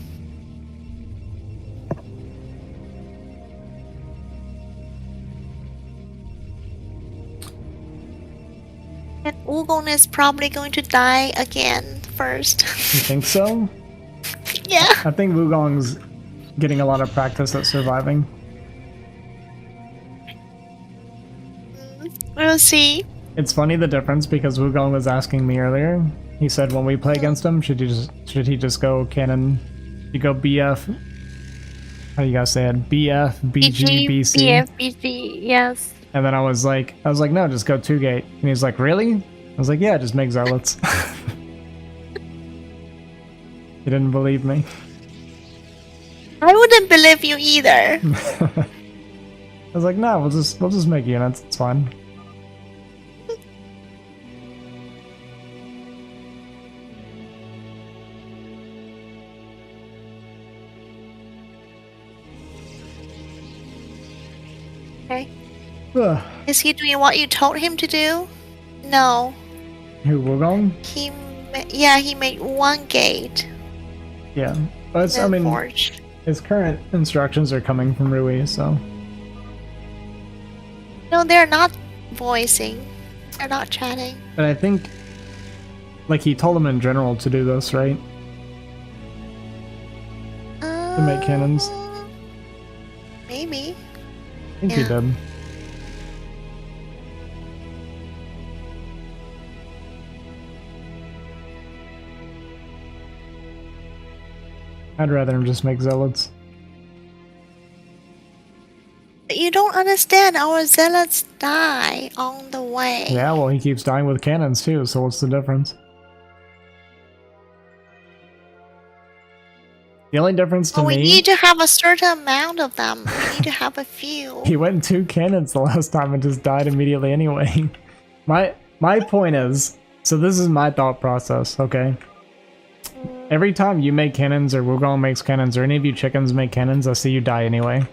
And Wugong is probably going to die again first. You think so? Yeah. I think Wugong's getting a lot of practice at surviving. We'll see. It's funny the difference because Wugong was asking me earlier. He said when we play against him, should he just go cannon? You go BF. How do you guys say it? BF, BG, BC. BF, BG, yes. And then I was like, no, just go 2-gate. And he's like, really? I was like, yeah, just make zealots. He didn't believe me. I wouldn't believe you either. I was like, no, we'll just make units. It's fine. Okay. Ugh. Is he doing what you told him to do? No. Who, Wugong? He made 1 gate. Yeah. But I mean, Forge. his current instructions are coming from Rui, so. No, they're not voicing. They're not chatting. But I think, like, he told him in general to do this, right? To make cannons. Maybe. I think he did. I'd rather him just make zealots. You don't understand. Our zealots die on the way. Yeah, well, he keeps dying with cannons too, so what's the difference? The only difference to we me... need to have a certain amount of them. We need to have a few. He went 2 cannons the last time and just died immediately anyway. My point is, so this is my thought process, okay? Every time you make cannons, or Wugong makes cannons, or any of you chickens make cannons, I see you die anyway.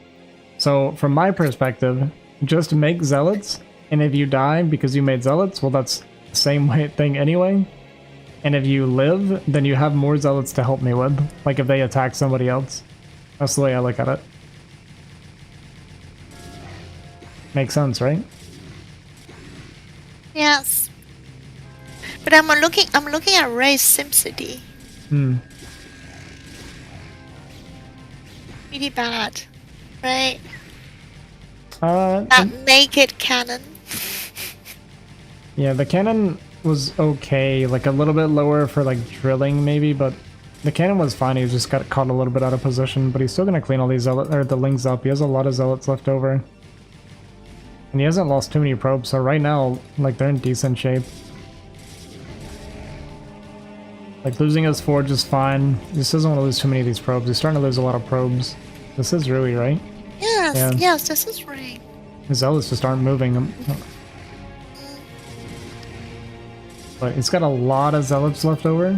So, from my perspective, just make zealots, and if you die because you made zealots, well, that's the same thing anyway. And if you live, then you have more zealots to help me with, like if they attack somebody else. That's the way I look at it. Makes sense, right? Yes. But I'm looking at Ray's SimCity. Pretty bad, right? That naked cannon. Yeah, the cannon was okay, like a little bit lower for like drilling maybe, but the cannon was fine. He just got caught a little bit out of position, but he's still gonna clean all these the lings up. He has a lot of zealots left over, and he hasn't lost too many probes. So right now, like, they're in decent shape. Like, losing his forge is fine. He just doesn't want to lose too many of these probes. He's starting to lose a lot of probes. This is Rui, right? Yes, Yeah. yes, this is Ray. His zealots just aren't moving. But it's got a lot of zealots left over.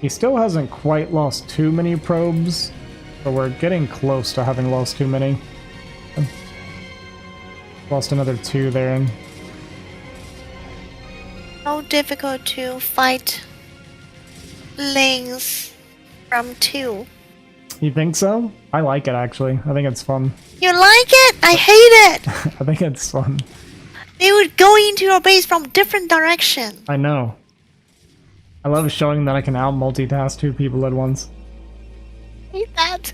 He still hasn't quite lost too many probes, but we're getting close to having lost too many. Lost another 2 there. So difficult to fight lanes from 2. You think so? I like it, actually. I think it's fun. You like it? I hate it! I think it's fun. They would go into your base from different direction. I know. I love showing that I can out-multitask 2 people at once. I hate that.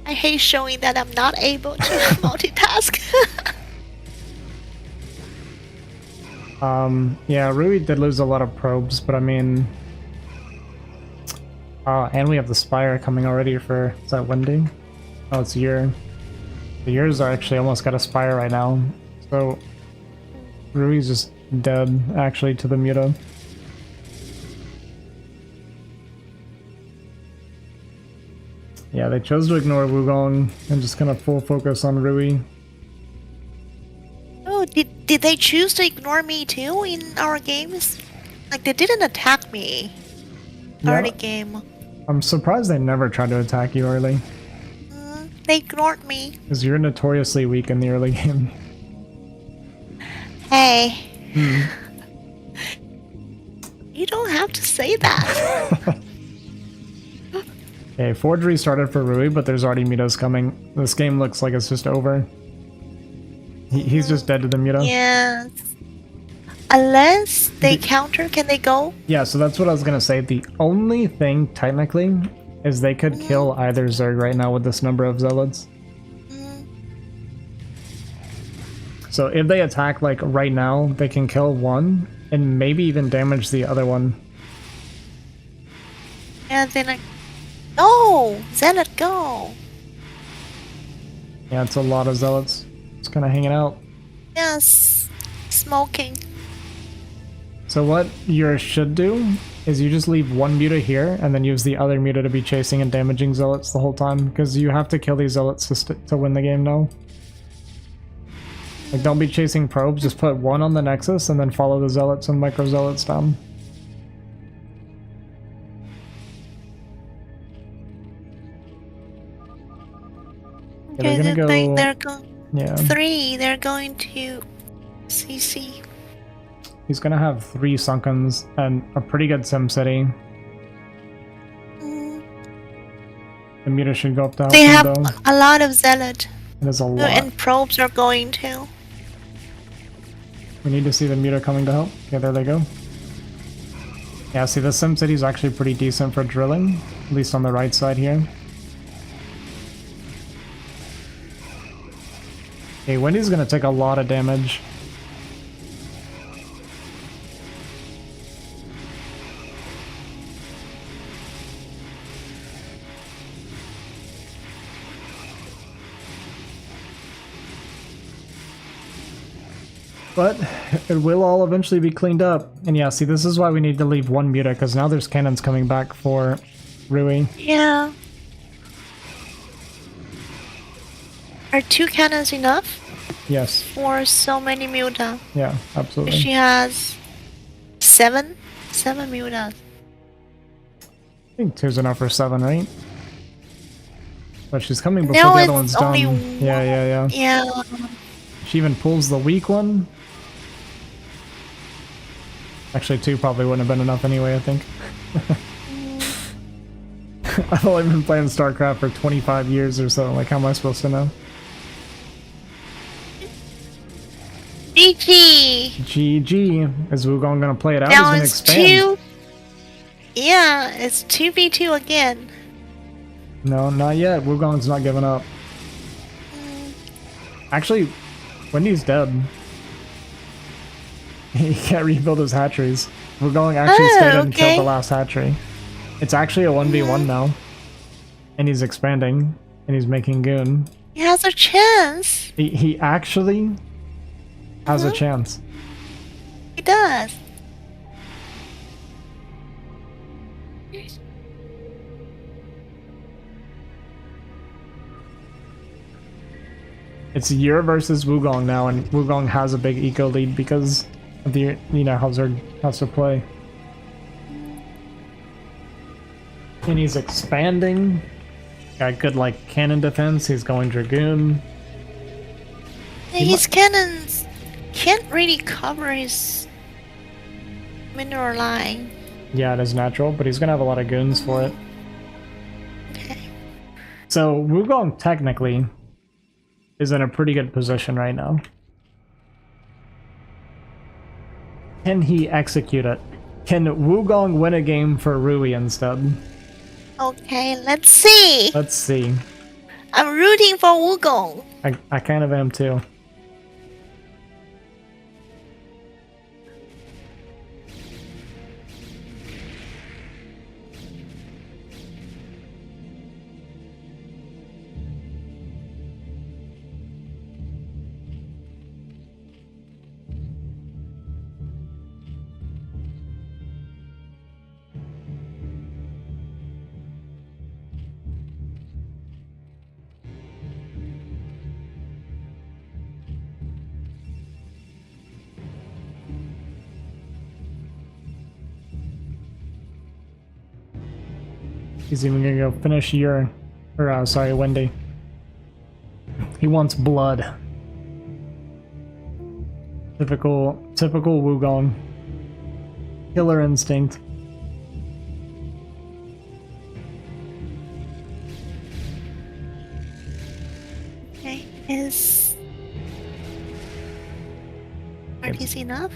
I hate showing that I'm not able to multitask. Yeah, Rui did lose a lot of probes, but I mean... and we have the Spire coming already for... Is that Wendy? Oh, it's Yueer. The Yueers are actually almost got a Spire right now. So... Rui's just dead, actually, to the Muta. Yeah, they chose to ignore Wugong and just kind of full focus on Rui. Oh, did they choose to ignore me too in our games? Like, they didn't attack me early game. I'm surprised they never tried to attack you early, They ignored me. because you're notoriously weak in the early game. Hey, Hmm. you don't have to say that. Okay, Forgery started for Rui, but there's already mutas coming. This game looks like it's just over. He's just dead to the muta. Yes. Unless they counter, can they go? Yeah, so that's what I was gonna say. The only thing, technically, is they could kill either Zerg right now with this number of zealots. So if they attack, like, right now, they can kill one, and maybe even damage the other one. And then I... Go! Zealot, go! Yeah, it's a lot of zealots. It's kind of hanging out. Yes. Smoking. So what you should do is you just leave one muta here, and then use the other muta to be chasing and damaging zealots the whole time, because you have to kill these zealots to win the game now. Like, don't be chasing probes, just put one on the nexus, and then follow the zealots and micro zealots down. Okay, they're gonna go... they're going... Yeah. 3, they're going to... CC. He's gonna have 3 Sunkens and a pretty good Sim City. The muta should go up to help They him, have though. a lot of zealot. It is a lot. And probes are going to. We need to see the muta coming to help. Okay, there they go. Yeah, see, the Sim City is actually pretty decent for drilling, at least on the right side here. Okay, Wendy's gonna take a lot of damage. But it will all eventually be cleaned up. And yeah, see, this is why we need to leave one muta, because now there's cannons coming back for Rui. Yeah. Are 2 cannons enough? Yes. For so many muta? Yeah, absolutely. She has 7 mutas. I think 2's enough for 7, right? But she's coming before No, the it's other one's done. only Yeah. Yeah. She even pulls the weak one. Actually, 2 probably wouldn't have been enough anyway, I think. I've only been playing StarCraft for 25 years or so. Like, how am I supposed to know? GG! GG. Is Wugong gonna play it out? Now He's it's gonna expand. 2. Yeah, it's 2v2 again. No, not yet. Wugong's not giving up. Actually, Wendy's dead. He can't rebuild his hatcheries. Wugong actually stayed and killed the last hatchery. It's actually a 1v1 now. And he's expanding. And he's making goon. He has a chance. He actually has a chance. He does. It's Yueer versus Wugong now, and Wugong has a big eco lead because of the, you know, how Zerg has to play. And he's expanding. Got good, like, cannon defense. He's going Dragoon. Yeah, his cannons can't really cover his mineral line. Yeah, it is natural, but he's gonna have a lot of goons for it. Okay. So Wugong technically is in a pretty good position right now. Can he execute it? Can Wugong win a game for Rui instead? Okay, let's see. Let's see. I'm rooting for Wugong. I kind of am too. He's even gonna go finish Yueer. Or, sorry, Wendy. He wants blood. Typical Wugong. Killer instinct. Okay, is parties enough?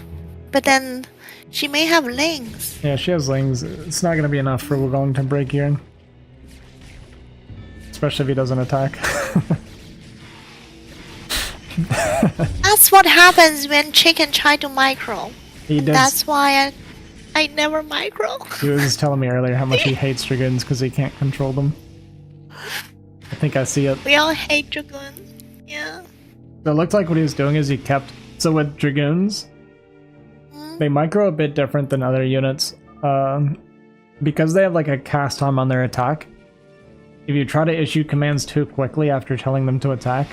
But then she may have lings. Yeah, she has lings. It's not gonna be enough for Wugong to break Yueer. Especially if he doesn't attack. That's what happens when chicken try to micro. He did. That's why I never micro. He was telling me earlier how much he hates dragoons because he can't control them. I think I see it. We all hate dragoons. Yeah. So it looked like what he was doing is he kept... So with dragoons, they micro a bit different than other units. Because they have like a cast time on their attack, if you try to issue commands too quickly after telling them to attack,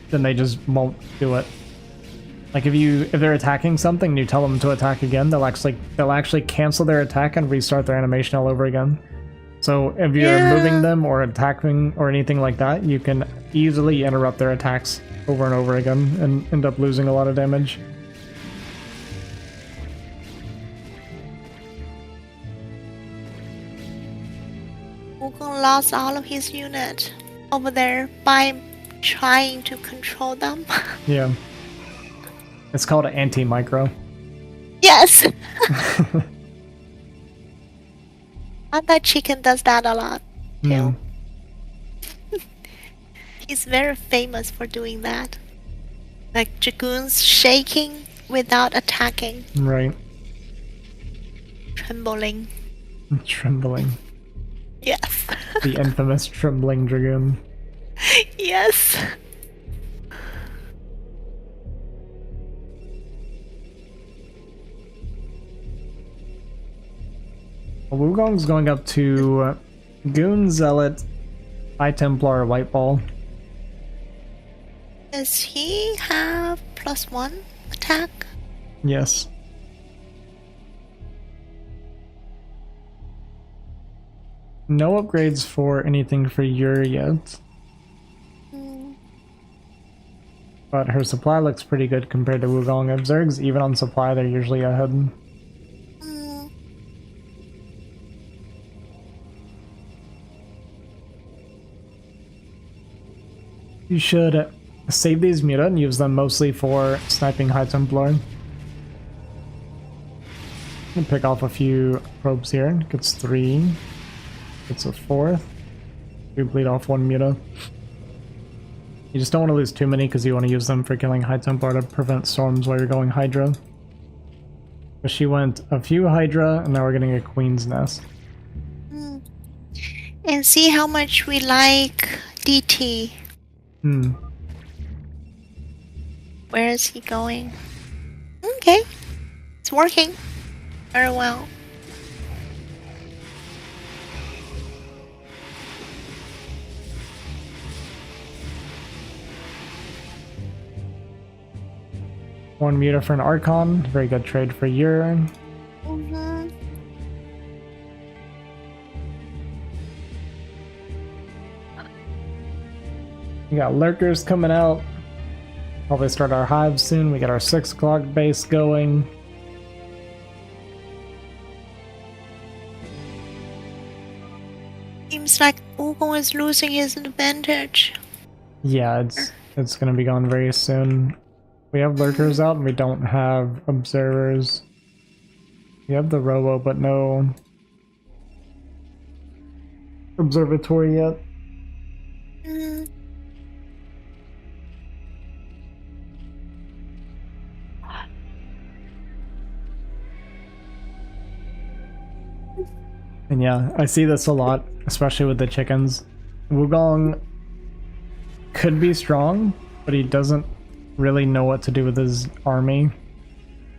then they just won't do it. Like if they're attacking something and you tell them to attack again, they'll actually cancel their attack and restart their animation all over again. So if you're moving them or attacking or anything like that, you can easily interrupt their attacks over and over again and end up losing a lot of damage. Wugong lost all of his unit over there by trying to control them. Yeah. It's called anti-micro. Yes! And that chicken does that a lot, too. Mm. He's very famous for doing that. Like dragoons shaking without attacking. Right. Trembling. Trembling. Yes. The infamous trembling dragoon. Yes. Wugong's going up to Goon Zealot, High Templar, White Ball. Does he have +1 attack? Yes. No upgrades for anything for Yueer yet. But her supply looks pretty good compared to Wugong. If Zerg's even on supply, they're usually ahead. You should save these Muta and use them mostly for sniping High Templar. I'm gonna pick off a few probes here. Gets 3. Gets a 4th. We bleed off 1 Muta. You just don't want to lose too many because you want to use them for killing High Templar to prevent storms while you're going Hydra. But she went a few Hydra, and now we're getting a Queen's Nest. And see how much we like DT. Where is he going? Okay. It's working very well. One Muta for an Archon. Very good trade for Yueer. We got lurkers coming out. Probably start our hives soon. We got our 6 o'clock base going. Seems like Wugong is losing his advantage. Yeah, it's gonna be gone very soon. We have lurkers out and we don't have observers. We have the robo, but no observatory yet. And yeah, I see this a lot, especially with the chickens. Wugong could be strong, but he doesn't really know what to do with his army.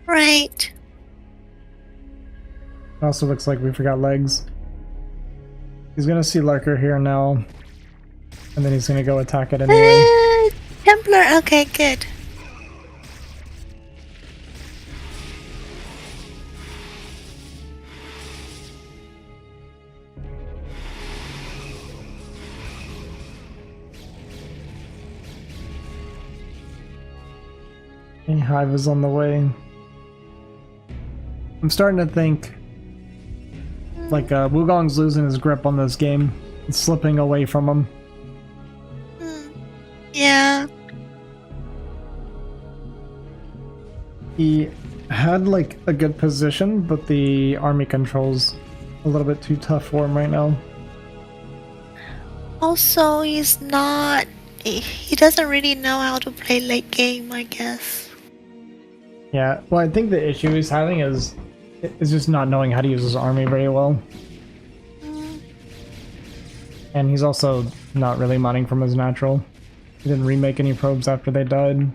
Right. Also looks like we forgot legs. He's gonna see Lurker here now, and then he's gonna go attack it anyway. Templar, okay, good. A hive is on the way. I'm starting to think like Wugong's losing his grip on this game. It's slipping away from him. Yeah. He had like a good position, but the army control's a little bit too tough for him right now. Also, he's not. He doesn't really know how to play late game, I guess. Yeah, well, I think the issue he's having is just not knowing how to use his army very well. And he's also not really mining from his natural. He didn't remake any probes after they died.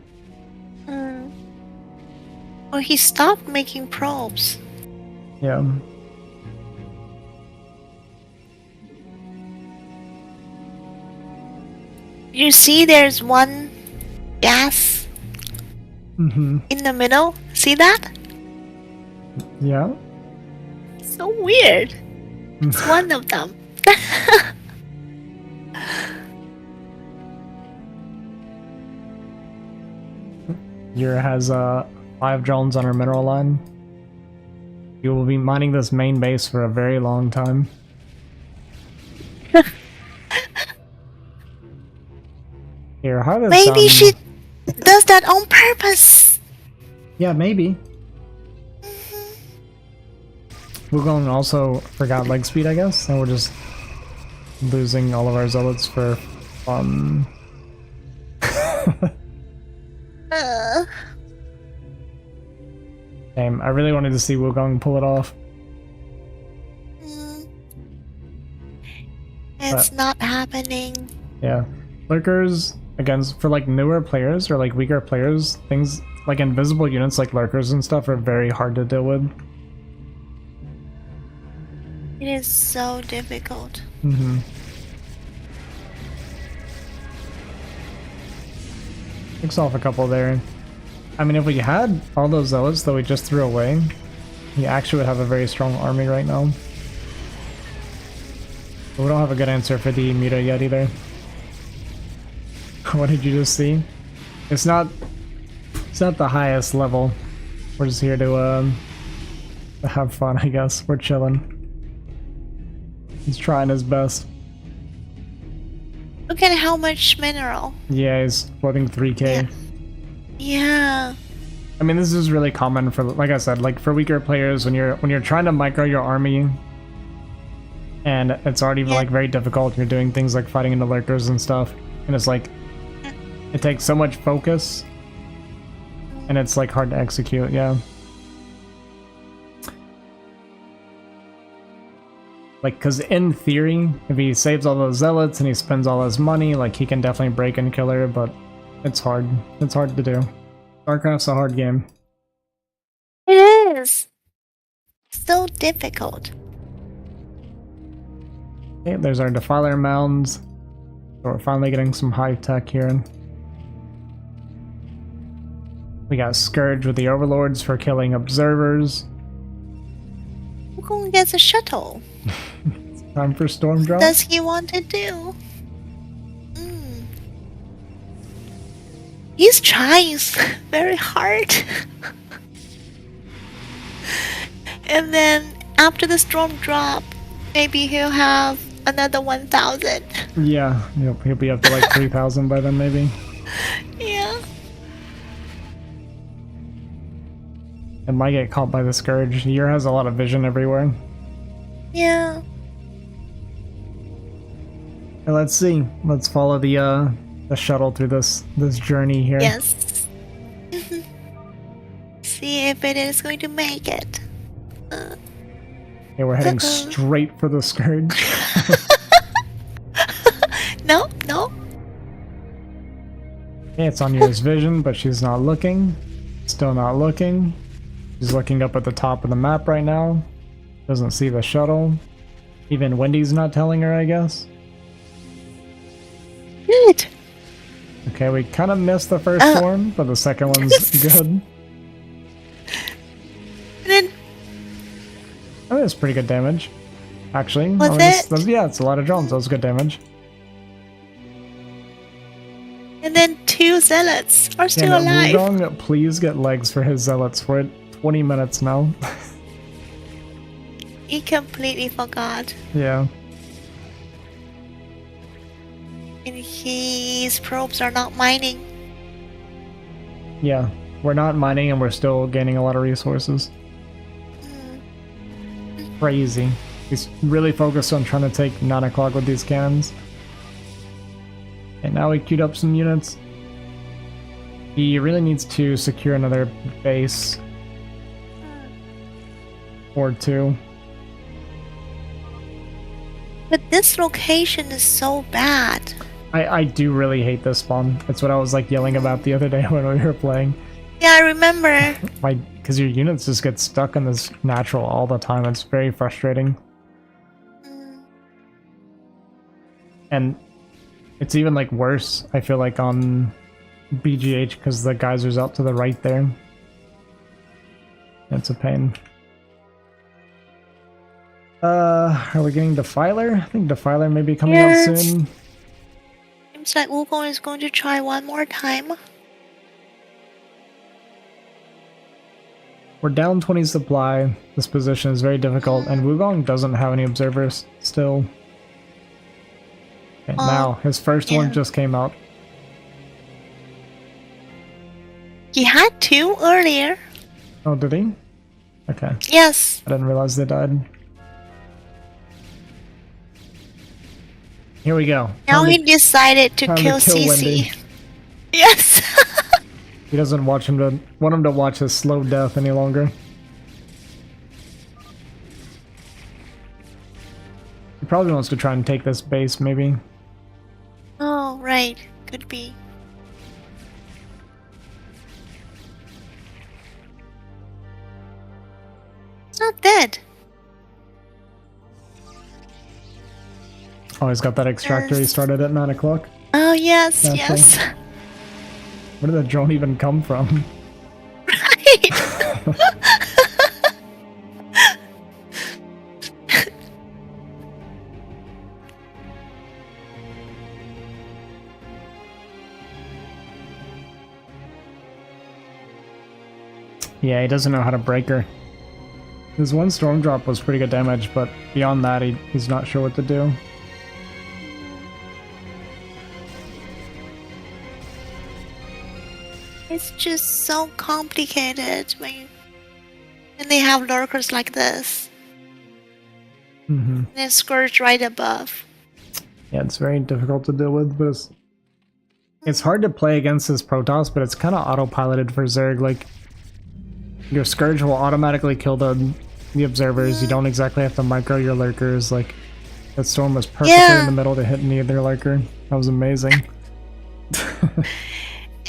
Well, he stopped making probes. Yeah. You see there's one gas in the middle? See that? Yeah. So weird. It's one of them. Yueer has 5 drones on her mineral line. You will be mining this main base for a very long time. Here, how does maybe she does that on purpose. Yeah, maybe. Wugong also forgot leg speed, I guess, and we're just losing all of our zealots for fun. Damn, I really wanted to see Wugong pull it off. It's not happening. Yeah. Lurkers, again, for like newer players or like weaker players, things like invisible units like lurkers and stuff are very hard to deal with. It is so difficult. Picks off a couple there. I mean, if we had all those zealots that we just threw away, he actually would have a very strong army right now. But we don't have a good answer for the Muta yet either. What did you just see? It's not the highest level. We're just here to have fun, I guess. We're chilling. He's trying his best. Look at how much mineral. Yeah, he's floating 3k. Yeah. I mean, this is really common for, like I said, like for weaker players when you're trying to micro your army, and it's already like very difficult. You're doing things like fighting into lurkers and stuff, and it's like it takes so much focus, and it's like hard to execute. Yeah. Like, because in theory, if he saves all those zealots and he spends all his money, like, he can definitely break and kill her, but it's hard. It's hard to do. StarCraft's a hard game. It is. So difficult. Okay, there's our Defiler mounds. So we're finally getting some high tech here. We got Scourge with the Overlords for killing observers. Wugong gets a shuttle. It's time for Storm Drop. Does he want to do? He's trying very hard. And then after the storm drop, maybe he'll have another 1,000. Yeah, he'll be up to like 3,000 by then, maybe. Yeah. It might get caught by the Scourge. Yueer has a lot of vision everywhere. Yeah. And let's see. Let's follow the shuttle through this journey here. Yes. See if it is going to make it. Okay, we're heading straight for the Scourge. No. Okay, it's on Yueer's vision, but she's not looking. Still not looking. She's looking up at the top of the map right now. Doesn't see the shuttle. Even Wendy's not telling her, I guess. Good. Okay, we kind of missed the first swarm, but the second one's good. And then I think it's pretty good damage, actually. Was it? Yeah, it's a lot of drones. That was good damage. And then 2 zealots are still And alive. Wugong, please get legs for his zealots. We're at 20 minutes now. He completely forgot. Yeah. And his probes are not mining. Yeah. We're not mining and we're still gaining a lot of resources. Crazy. He's really focused on trying to take 9 o'clock with these cannons. And now he queued up some units. He really needs to secure another base. Or 2. But this location is so bad. I do really hate this spawn. That's what I was like yelling about the other day when we were playing. Yeah, I remember. Because your units just get stuck in this natural all the time. It's very frustrating. And it's even like worse, I feel like, on BGH because the geysers out to the right there. It's a pain. Are we getting Defiler? I think Defiler may be coming out soon. Seems like Wugong is going to try one more time. We're down 20 supply. This position is very difficult, and Wugong doesn't have any observers still. Okay, now, his first one just came out. He had 2 earlier. Oh, did he? Okay. Yes. I didn't realize they died. Here we go. Now he decided to kill CC. Wendy. Yes. He doesn't want him to watch his slow death any longer. He probably wants to try and take this base, maybe. Oh, right. Could be. It's not dead. Oh, he's got that extractor he started at 9 o'clock. Oh, yes, Gotcha. yes. Where did the drone even come from? Right. Yeah, he doesn't know how to break her. His one storm drop was pretty good damage, but beyond that, he's not sure what to do. It's just so complicated when they have lurkers like this. Mm-hmm. And Scourge right above. Yeah, it's very difficult to deal with, but it's hard to play against this Protoss, but it's kind of autopiloted for Zerg. Like, your Scourge will automatically kill the observers. You don't exactly have to micro your lurkers. Like, that storm was perfectly in the middle to hit neither lurker. That was amazing.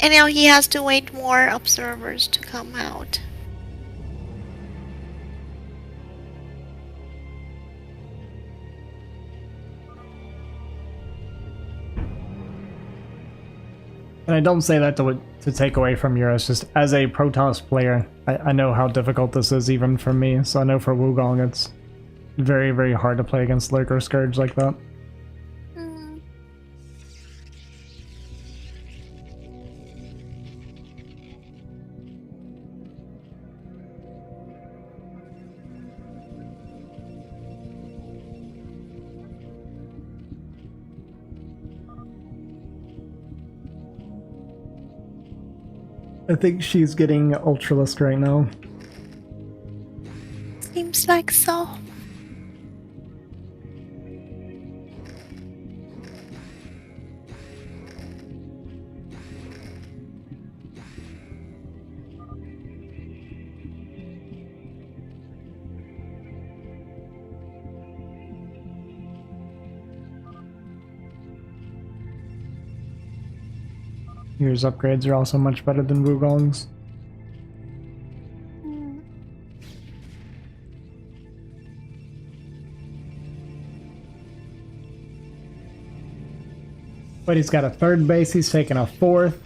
And now he has to wait more observers to come out. And I don't say that to take away from Yueer. It's just as a Protoss player, I know how difficult this is even for me. So I know for Wugong it's very, very hard to play against Lurker Scourge like that. I think she's getting Ultralisk right now. Seems like so. Yueer's upgrades are also much better than Wugong's. But he's got a 3rd base, he's taking a 4th.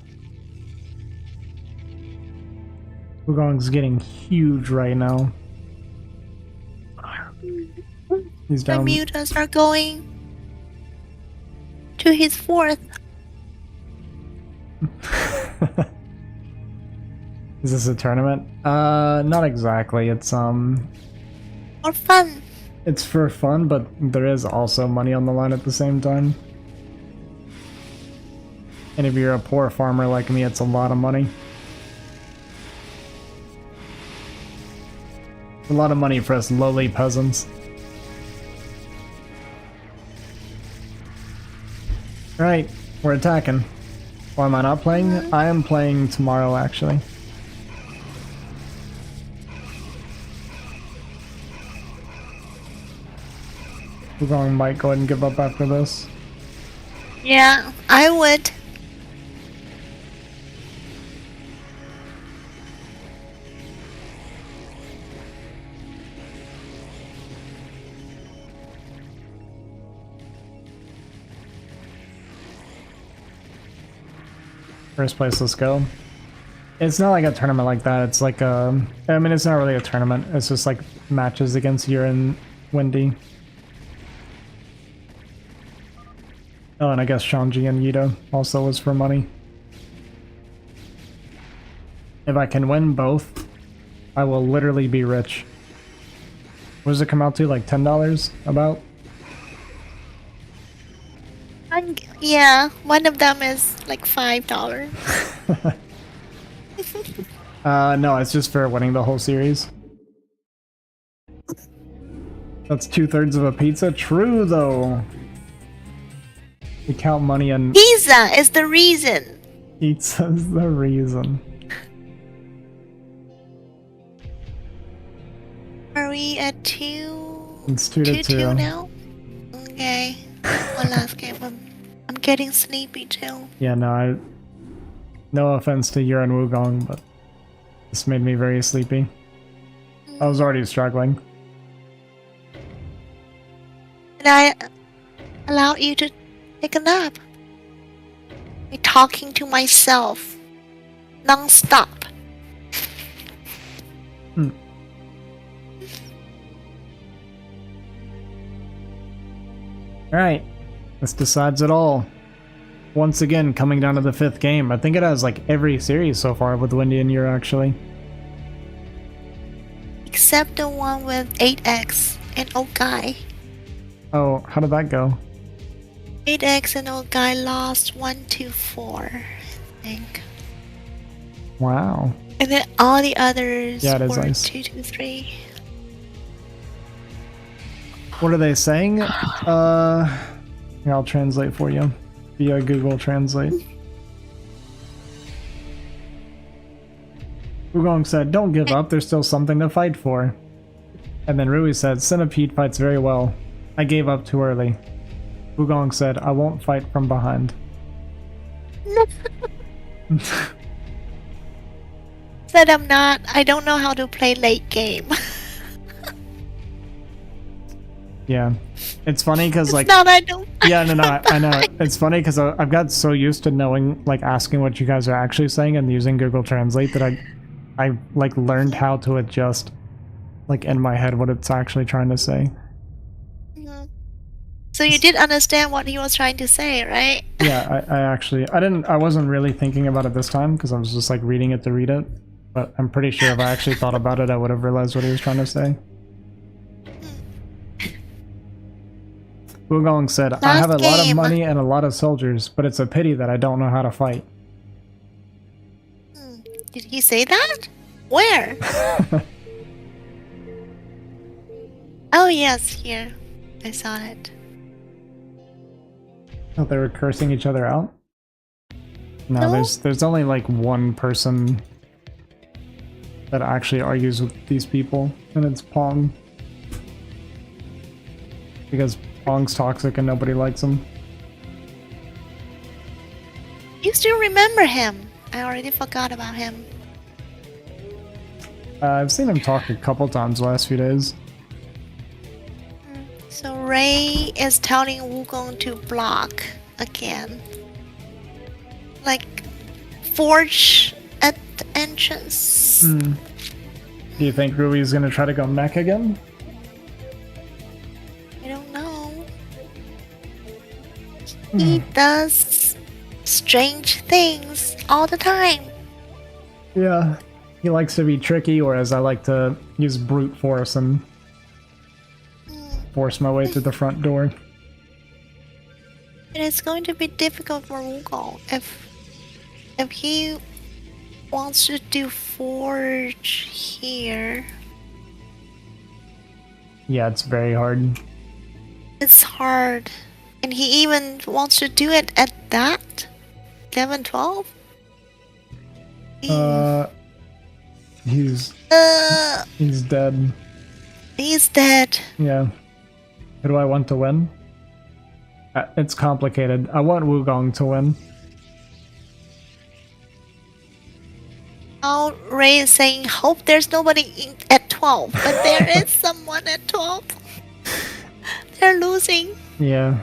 Wugong's getting huge right now. He's down. The mutas are going to his 4th. Is this a tournament? Not exactly. It's For fun. It's for fun, but there is also money on the line at the same time. And if you're a poor farmer like me, it's a lot of money. A lot of money for us lowly peasants. Alright, we're attacking. Why am I not playing? I am playing tomorrow, actually. Wugong might go ahead and give up after this. Yeah, I would. First place, let's go. It's not like a tournament like that. It's like a... I mean, it's not really a tournament. It's just like matches against Yueer and Wendy. Oh, and I guess Shanji and Yida also was for money. If I can win both, I will literally be rich. What does it come out to? Like $10? About? Yeah, one of them is like $5. No, it's just for winning the whole series. That's 2/3 of a pizza? True, though. We count money and... Pizza is the reason. Pizza's the reason. Are we at 2? It's 2-2 now? Okay. One last game. I'm getting sleepy too. Yeah, no, no offense to Yueer and Wugong, but this made me very sleepy. I was already struggling. And I allowed you to take a nap. I'm talking to myself non-stop. Alright, this decides it all. Once again, coming down to the 5th game. I think it has like every series so far with Wendy and Yueer, actually. Except the one with 8X and old guy. Oh, how did that go? 8X and old guy lost 1-4, I think. Wow. And then all the others Yeah, it is were nice. 2-3. What are they saying? Here, I'll translate for you via Google Translate. Wugong said, "Don't give up, there's still something to fight for." And then Rui said, "Centipede fights very well. I gave up too early." Wugong said, "I won't fight from behind." Said I don't know how to play late game. Yeah. It's funny because like... Not I don't. Yeah, no, I know. It's funny because I've got so used to knowing, like, asking what you guys are actually saying and using Google Translate that I like, learned how to adjust, like, in my head what it's actually trying to say. So you did understand what he was trying to say, right? Yeah, I wasn't really thinking about it this time because I was just, like, reading it to read it. But I'm pretty sure if I actually thought about it, I would have realized what he was trying to say. Wugong said, "I have a lot of money and a lot of soldiers, but it's a pity that I don't know how to fight." Did he say that? Where? Oh yes, here. I saw it. Thought they were cursing each other out? No, there's only like one person that actually argues with these people, and it's Pong. Because Pong's toxic and nobody likes him. You still remember him? I already forgot about him. I've seen him talk a couple times the last few days. So Ray is telling Wugong to block again. Like, forge at the entrance. Do you think Rui's gonna try to go mech again? I don't know. He does strange things all the time. Yeah, he likes to be tricky, whereas I like to use brute force and force my way through the front door. And it's going to be difficult for Wugong if he wants to do forge here. Yeah, it's very hard. It's hard. And he even wants to do it at that 11, 12? He's dead. He's dead. Yeah. Who do I want to win? It's complicated. I want Wugong to win. Oh, Ray is saying, hope there's nobody at 12, but there is someone at 12. They're losing. Yeah.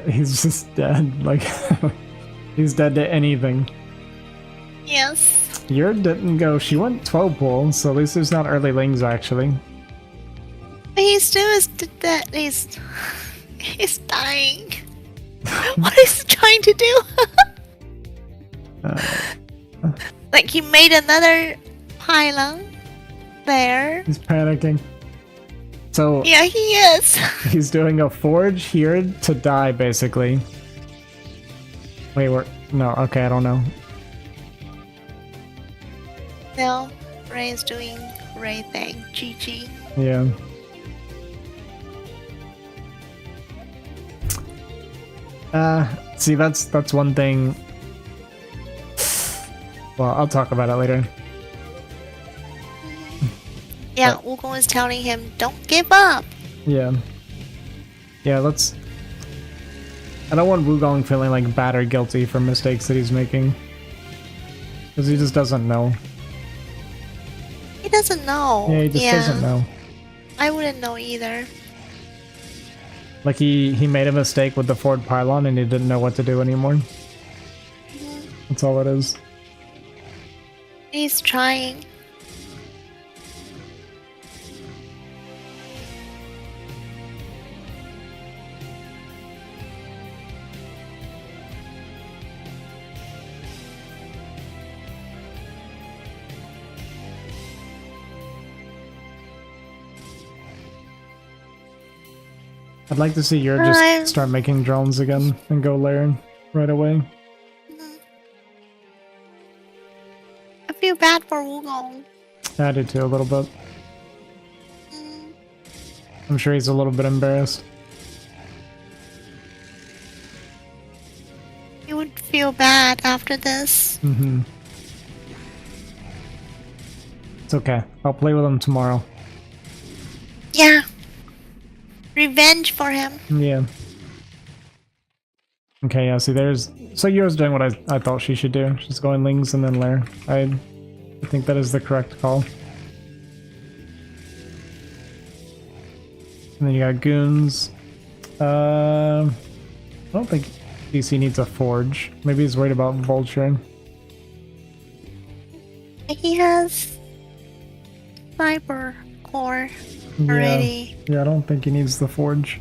He's just dead. Like, he's dead to anything. Yes. Yueer didn't go. She went 12 pool, so at least there's not early lings actually. But he still is dead. He's dying. What is he trying to do? Like he made another pylon there. He's panicking. So yeah, he is. He's doing a forge here to die, basically. Wait, no, okay, I don't know. No, Ray is doing Ray thing. GG. Yeah. See, that's one thing. Well, I'll talk about it later. Yeah, Wugong is telling him, don't give up. Yeah. Yeah, let's... I don't want Wugong feeling like bad or guilty for mistakes that he's making. Because he just doesn't know. He doesn't know. Yeah, he just doesn't know. I wouldn't know either. Like he made a mistake with the forward pylon and he didn't know what to do anymore. That's all it is. He's trying. I'd like to see Yueer just start making drones again and go lair right away. I feel bad for Wugong. I do too, a little bit. I'm sure he's a little bit embarrassed. He would feel bad after this. Mm-hmm. It's okay. I'll play with him tomorrow. Yeah. Revenge for him. Yeah. Okay, yeah, see there's... So Yueer's doing what I thought she should do. She's going lings and then lair. I think that is the correct call. And then you got goons. I don't think DC needs a forge. Maybe he's worried about vulturing. He has Viper core already. Yeah, I don't think he needs the forge.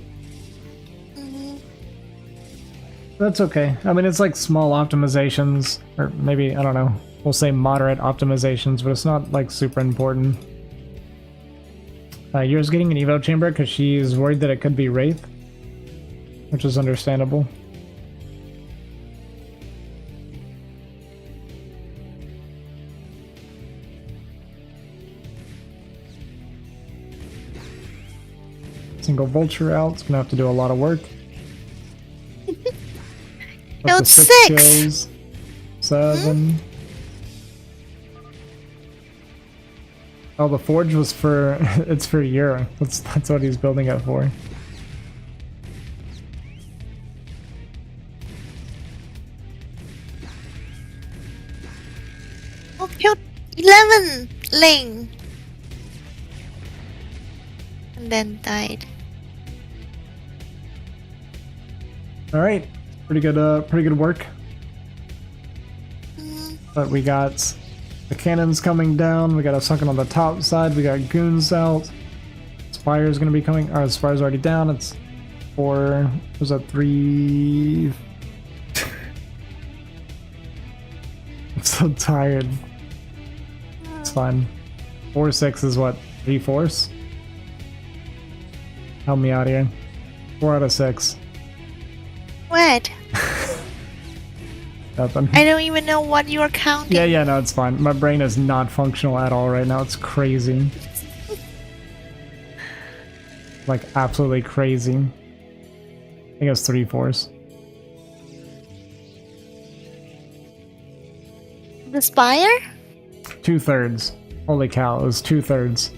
That's okay. I mean, it's like small optimizations, or maybe, I don't know, we'll say moderate optimizations, but it's not like super important. Yueer's getting an evo chamber because she's worried that it could be Wraith, which is understandable. Single vulture out, it's gonna have to do a lot of work. Build 6 kills. 7. Oh, the forge was for... it's for Yueer. That's what he's building it for. Oh, killed 11 Ling. And then died. Alright. Pretty good work. But we got the cannons coming down, we got a sunken on the top side, we got goons out. Spire's gonna be coming, or Spire's already down, it's 4, was that 3? I'm so tired. It's fine. 4-6 is what? 3/4? Help me out here. 4 out of 6. What? Nothing. I don't even know what you're counting. Yeah, no, it's fine. My brain is not functional at all right now. It's crazy. Like, absolutely crazy. I think it's 3/4. The spire? 2/3. Holy cow, it was 2/3.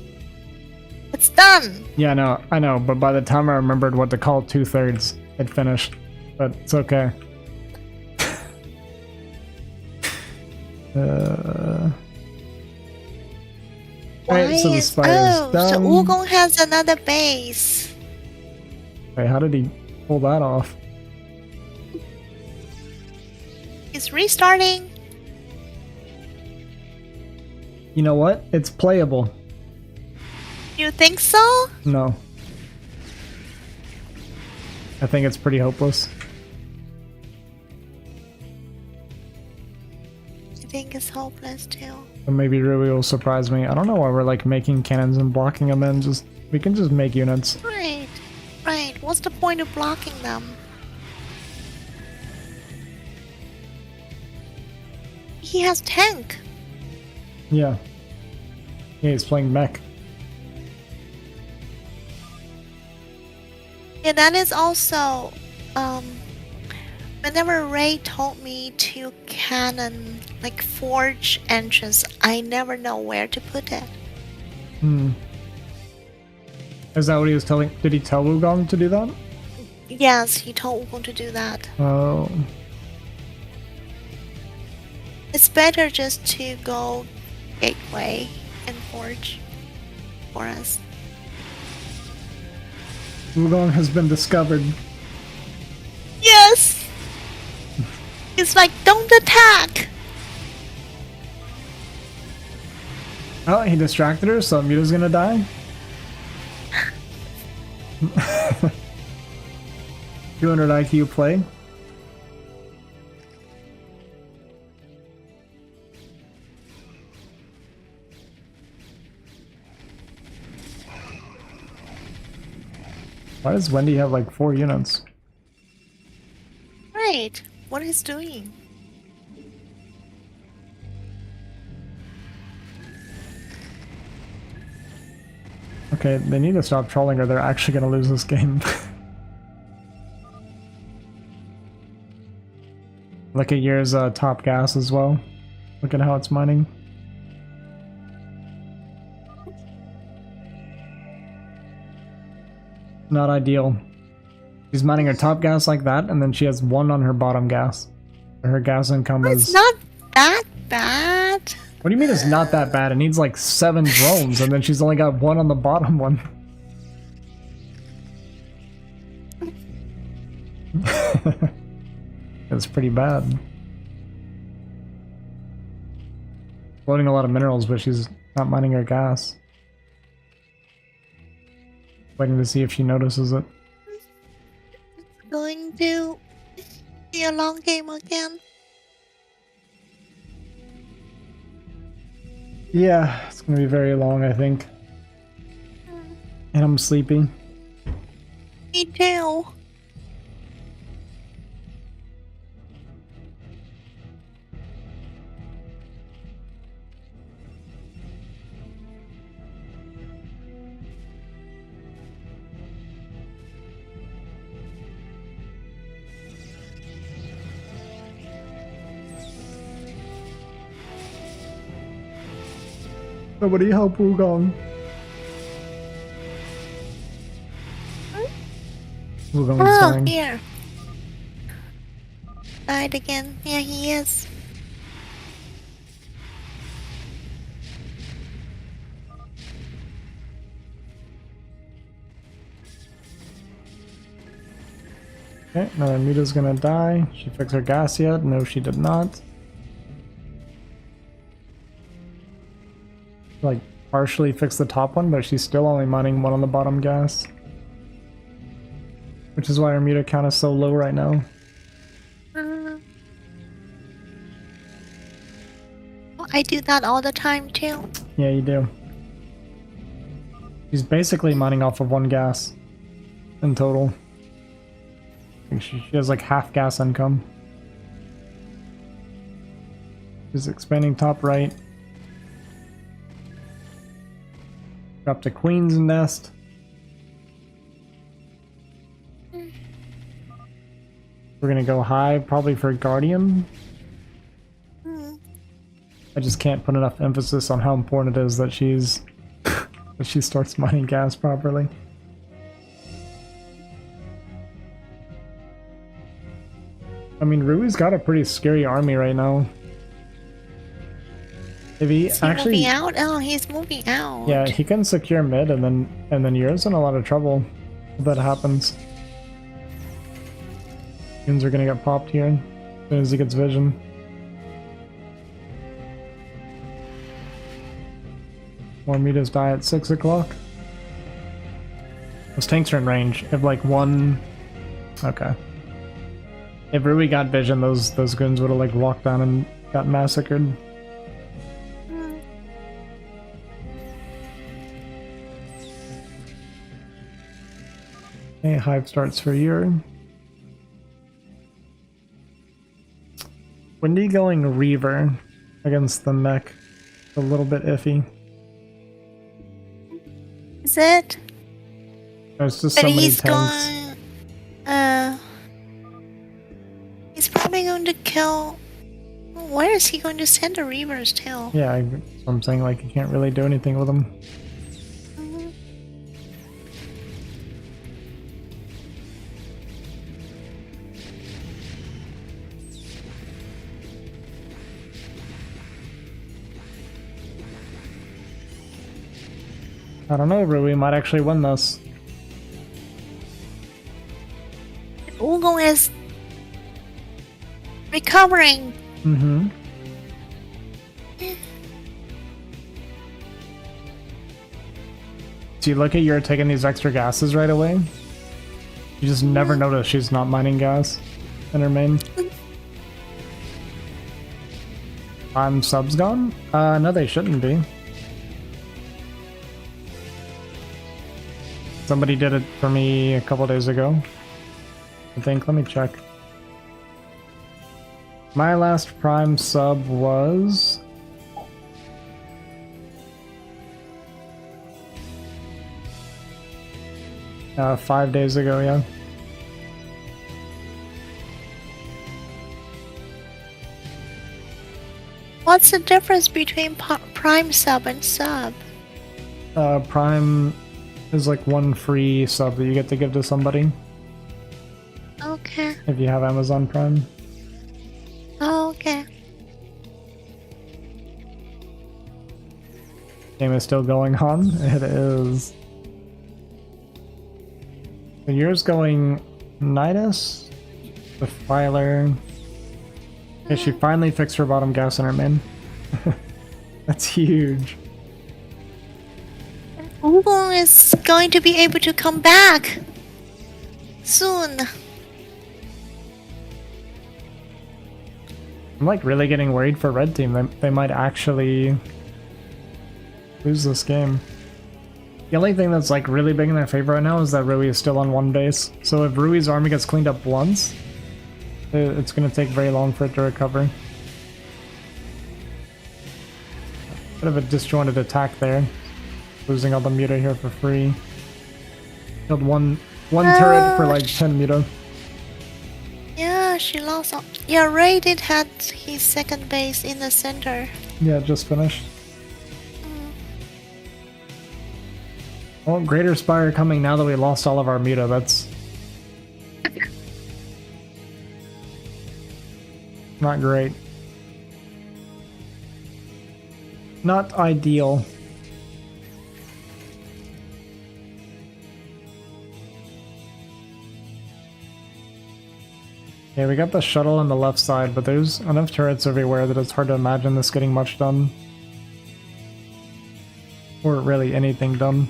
It's done. Yeah, no, I know, but by the time I remembered what to call 2/3, it finished. But it's okay. Alright, so the spire's done. So Wugong has another base. Wait, how did he pull that off? It's restarting. You know what? It's playable. You think so? No. I think it's pretty hopeless. I think it's hopeless too. But maybe Rui will surprise me. I don't know why we're like making cannons and blocking them in. We can just make units. Right. Right. What's the point of blocking them? He has tank. Yeah. Yeah, he's playing mech. Yeah, that is also whenever Ray told me to cannon like forge entrance, I never know where to put it. Is that what he was telling? Did he tell Wugong to do that? Yes, he told Wugong to do that. Oh. It's better just to go gateway and forge for us. Wugong has been discovered. Yes! It's like, don't attack! Oh, he distracted her, so Muta's gonna die? 200 IQ play? Why does Wendy have like 4 units? Right. What is doing? Okay, they need to stop trolling or they're actually gonna lose this game. Look at Yueer's top gas as well. Look at how it's mining. Not ideal. She's mining her top gas like that, and then she has 1 on her bottom gas. Her gas income is... It's not that bad. What do you mean it's not that bad? It needs like 7 drones, and then she's only got 1 on the bottom one. It's pretty bad. Loading a lot of minerals, but she's not mining her gas. Waiting to see if she notices it. It's going to be a long game again. Yeah, it's gonna be very long, I think. And I'm sleepy. Me too. Nobody help Wugong. Wugong is Oh, dying. here. Died again. Yeah, he is. Okay, now Mita's gonna die. She fixed her gas yet? No, she did not. Like, partially fixed the top one, but she's still only mining 1 on the bottom gas. Which is why her Mita count is so low right now. I do that all the time too. Yeah, you do. She's basically mining off of 1 gas in total. I think she has like half gas income. She's expanding top right. Drop to Queen's Nest. We're gonna go high, probably for Guardian. I just can't put enough emphasis on how important it is that that she starts mining gas properly. I mean, Rui's got a pretty scary army right now. If he actually moving out? Oh, he's moving out. Yeah, he can secure mid, and then Yueer's in a lot of trouble if that happens. Goons are gonna get popped here as soon as he gets vision. More mutas die at 6 o'clock. Those tanks are in range. If like one... Okay. If Rui got vision, those goons would have like walked down and got massacred. Okay, hive starts for Yueer. Windy going Reaver against the mech. A little bit iffy. Is it? There's just so many tanks. He's probably going to kill... Where is he going to send the Reavers to? Yeah, so I'm saying like you can't really do anything with them. I don't know, Rui might actually win this. Wugong is recovering. Mm-hmm. Do you look at Yueer taking these extra gases right away? You just never notice she's not mining gas in her main. Subs gone? No, they shouldn't be. Somebody did it for me a couple days ago, I think. Let me check. My last Prime sub was... Uh, 5 days ago, yeah. What's the difference between Prime sub and sub? Prime is like 1 free sub that you get to give to somebody. Okay. If you have Amazon Prime. Oh, okay. Game is still going on. It is. So yours going Nidus, Defiler. Okay, she finally fixed her bottom gas in her main. That's huge. Wugong is going to be able to come back soon. I'm like really getting worried for red team. They might actually lose this game. The only thing that's like really big in their favor right now is that Rui is still on 1 base. So if Rui's army gets cleaned up once, it's going to take very long for it to recover. Bit of a disjointed attack there. Losing all the muta here for free. Killed one turret for like 10 muta. Yeah, she lost all... Yeah, Ray did had his second base in the center. Yeah, just finished. Well, Greater Spire coming now that we lost all of our muta. That's not great. Not ideal. Okay, we got the shuttle on the left side, but there's enough turrets everywhere that it's hard to imagine this getting much done. Or really anything done.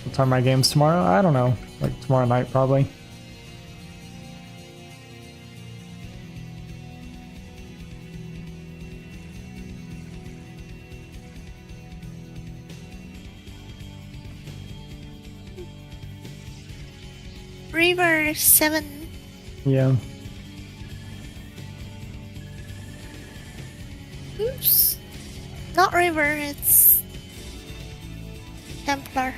What time my game's tomorrow? I don't know. Like tomorrow night, probably. River 7. Yeah. Oops. Not River, it's Templar.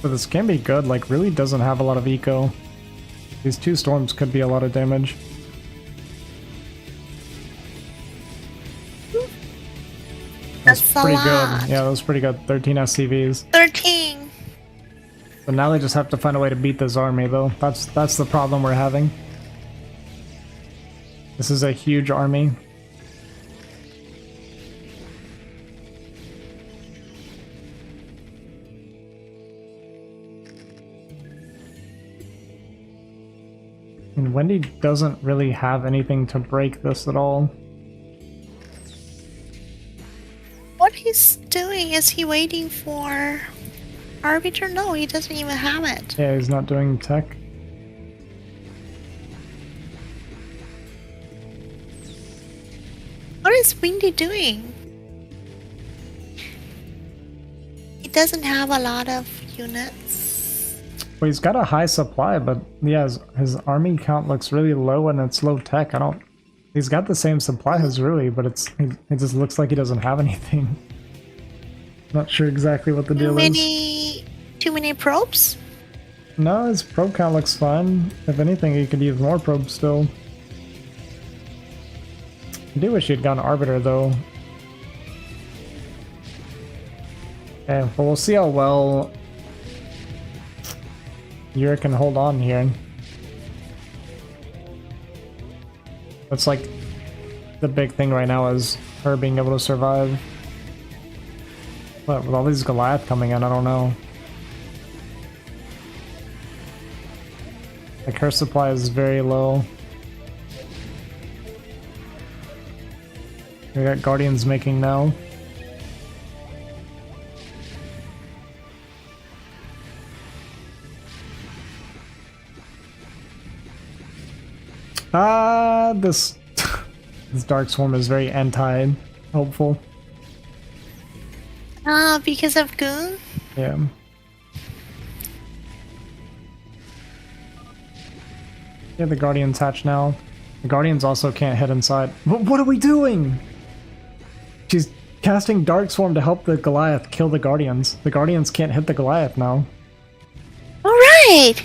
But this can be good, like really doesn't have a lot of eco. These 2 storms could be a lot of damage. That's pretty a lot. good. Yeah, that was pretty good. 13 SCVs. 13. So now they just have to find a way to beat this army, though. That's the problem we're having. This is a huge army. And Wendy doesn't really have anything to break this at all. What he's doing, is he waiting for Arbiter? No, he doesn't even have it. Yeah, he's not doing tech. What is Windy doing? He doesn't have a lot of units. Well, he's got a high supply, but yeah, his army count looks really low and it's low tech. He's got the same supply as Rui, but it just looks like he doesn't have anything. Not sure exactly what the deal is. Too many probes? No, his probe count looks fine. If anything, he could use more probes still. I do wish he'd gotten Arbiter, though. Okay, well, we'll see how well Yueer can hold on here. That's like the big thing right now is her being able to survive. But with all these Goliath coming in, I don't know. Like her supply is very low. We got Guardians making now. This this Dark Swarm is very anti-helpful. Because of Goon? Yeah. Yeah, the Guardians hatch now. The Guardians also can't hit inside. What are we doing? She's casting Dark Swarm to help the Goliath kill the Guardians. The Guardians can't hit the Goliath now. Alright!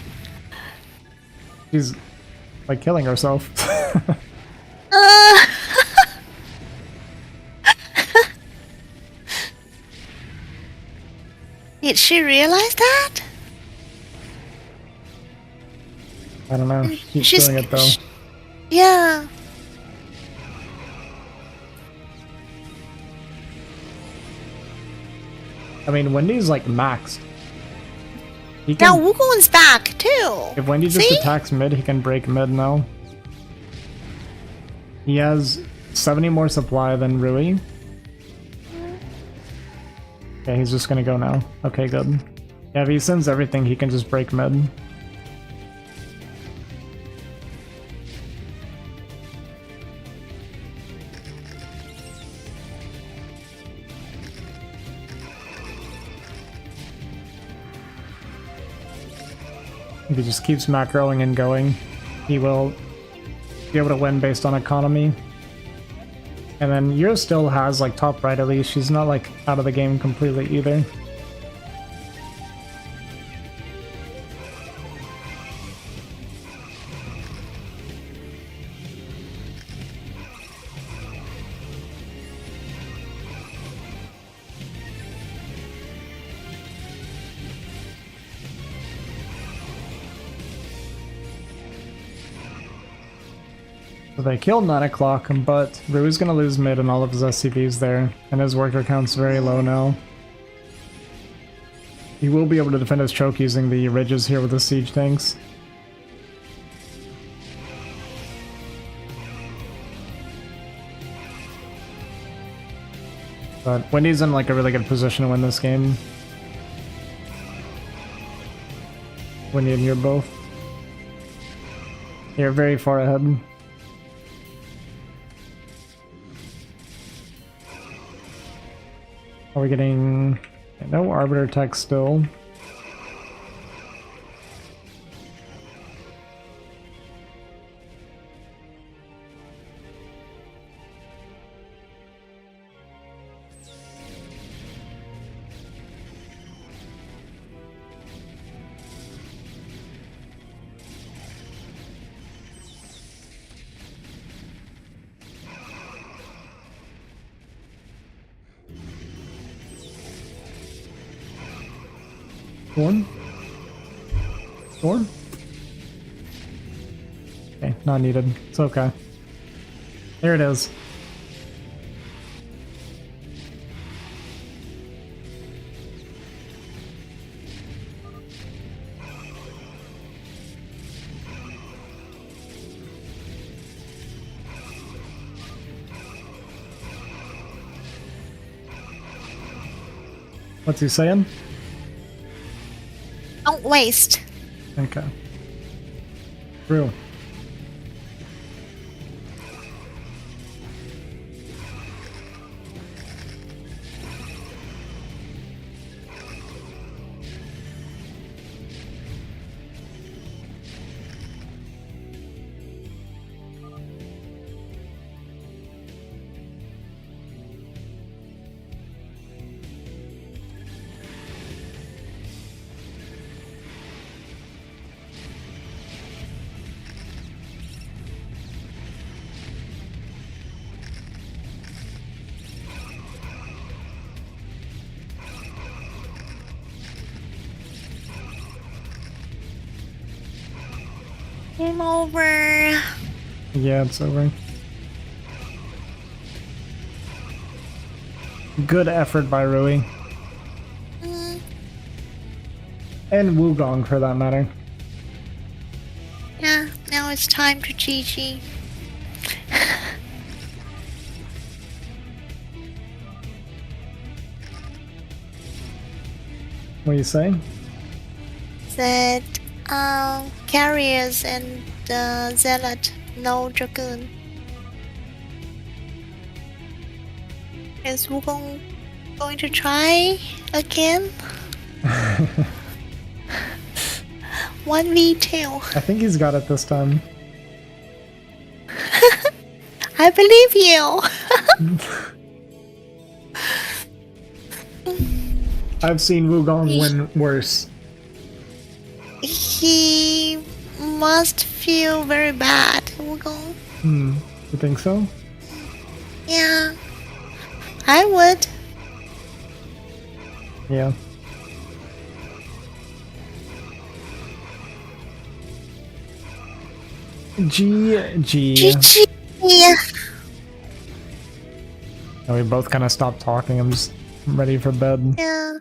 She's like killing herself. Did she realize that? I don't know. She's doing it though. Yeah. I mean, Wendy's like maxed. Now Wugong's back too. If Wendy just attacks mid, he can break mid now. He has 70 more supply than Rui. Okay, he's just gonna go now. Okay, good. Yeah, if he sends everything, he can just break mid. If he just keeps macroing and going, he will be able to win based on economy. And then Yueer still has like top right at least. She's not like out of the game completely either. So they killed 9 o'clock, but Rui's gonna lose mid and all of his SCVs there, and his worker count's very low now. He will be able to defend his choke using the ridges here with the siege tanks. But Wendy's in like a really good position to win this game. Wendy and Yueer both. You're very far ahead. Are we getting no Arbiter tech still? Storm? Storm? Okay, not needed. It's okay. There it is. What's he saying? Don't waste. Okay. True. Game over. Yeah, it's over. Good effort by Rui. Mm, And Wugong, for that matter. yeah, now it's time to GG. What are you saying? Said, carriers and zealot, no dragoon. Is Wukong going to try again? 1v2. I think he's got it this time. I believe you. I've seen Wugong win worse. He must feel very bad, Wukong. You think so? Yeah, I would. Yeah. GG. GG. Yeah. And we both kind of stopped talking. I'm just ready for bed. Yeah,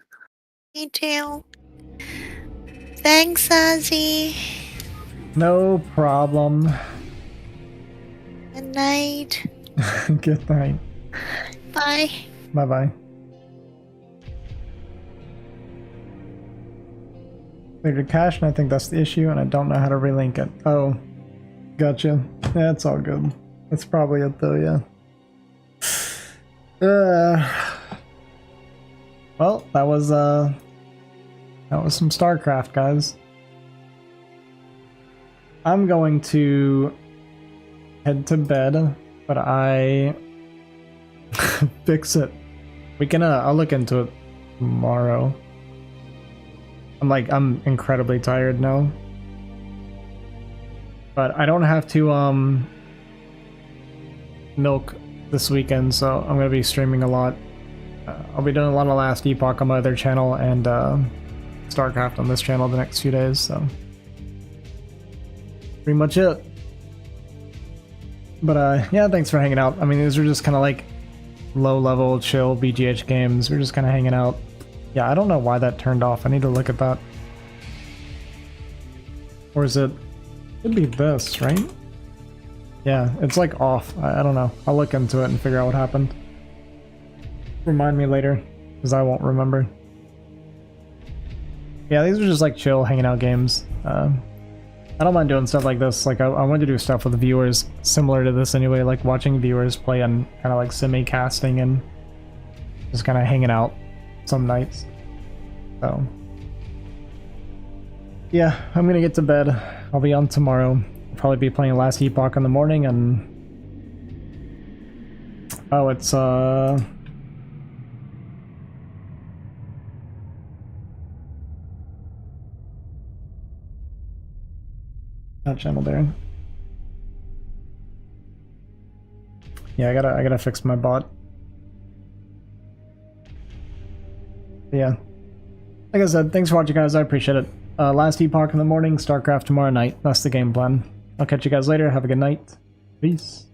me too. Thanks, Ozzy. No problem. Good night. Good night. Bye. Bye bye. Cleared cache, and I think that's the issue, and I don't know how to relink it. Oh, gotcha. Yeah, it's all good. That's probably it, though. Yeah. Well, that was some StarCraft, guys. I'm going to head to bed, but I fix it. We can I'll look into it tomorrow. I'm incredibly tired now. But I don't have to milk this weekend, so I'm gonna be streaming a lot. I'll be doing a lot of Last Epoch on my other channel and StarCraft on this channel the next few days, so pretty much it. But yeah, thanks for hanging out. I mean, these are just kind of like low-level, chill BGH games. We're just kind of hanging out. Yeah, I don't know why that turned off. I need to look at that. Or is it... It'd be this, right? Yeah, it's like off. I don't know. I'll look into it and figure out what happened. Remind me later, because I won't remember. Yeah, these are just like chill, hanging out games. I don't mind doing stuff like this. Like, I want to do stuff with viewers similar to this anyway, like watching viewers play and kind of like semi-casting and just kind of hanging out some nights. So, yeah, I'm gonna get to bed. I'll be on tomorrow. I'll probably be playing Last Epoch in the morning, and oh, it's that channel there. Yeah, I gotta fix my bot. Yeah. like I said, thanks for watching, guys. I appreciate it. Last Epoch in the morning, StarCraft tomorrow night. That's the game plan. I'll catch you guys later. Have a good night. Peace.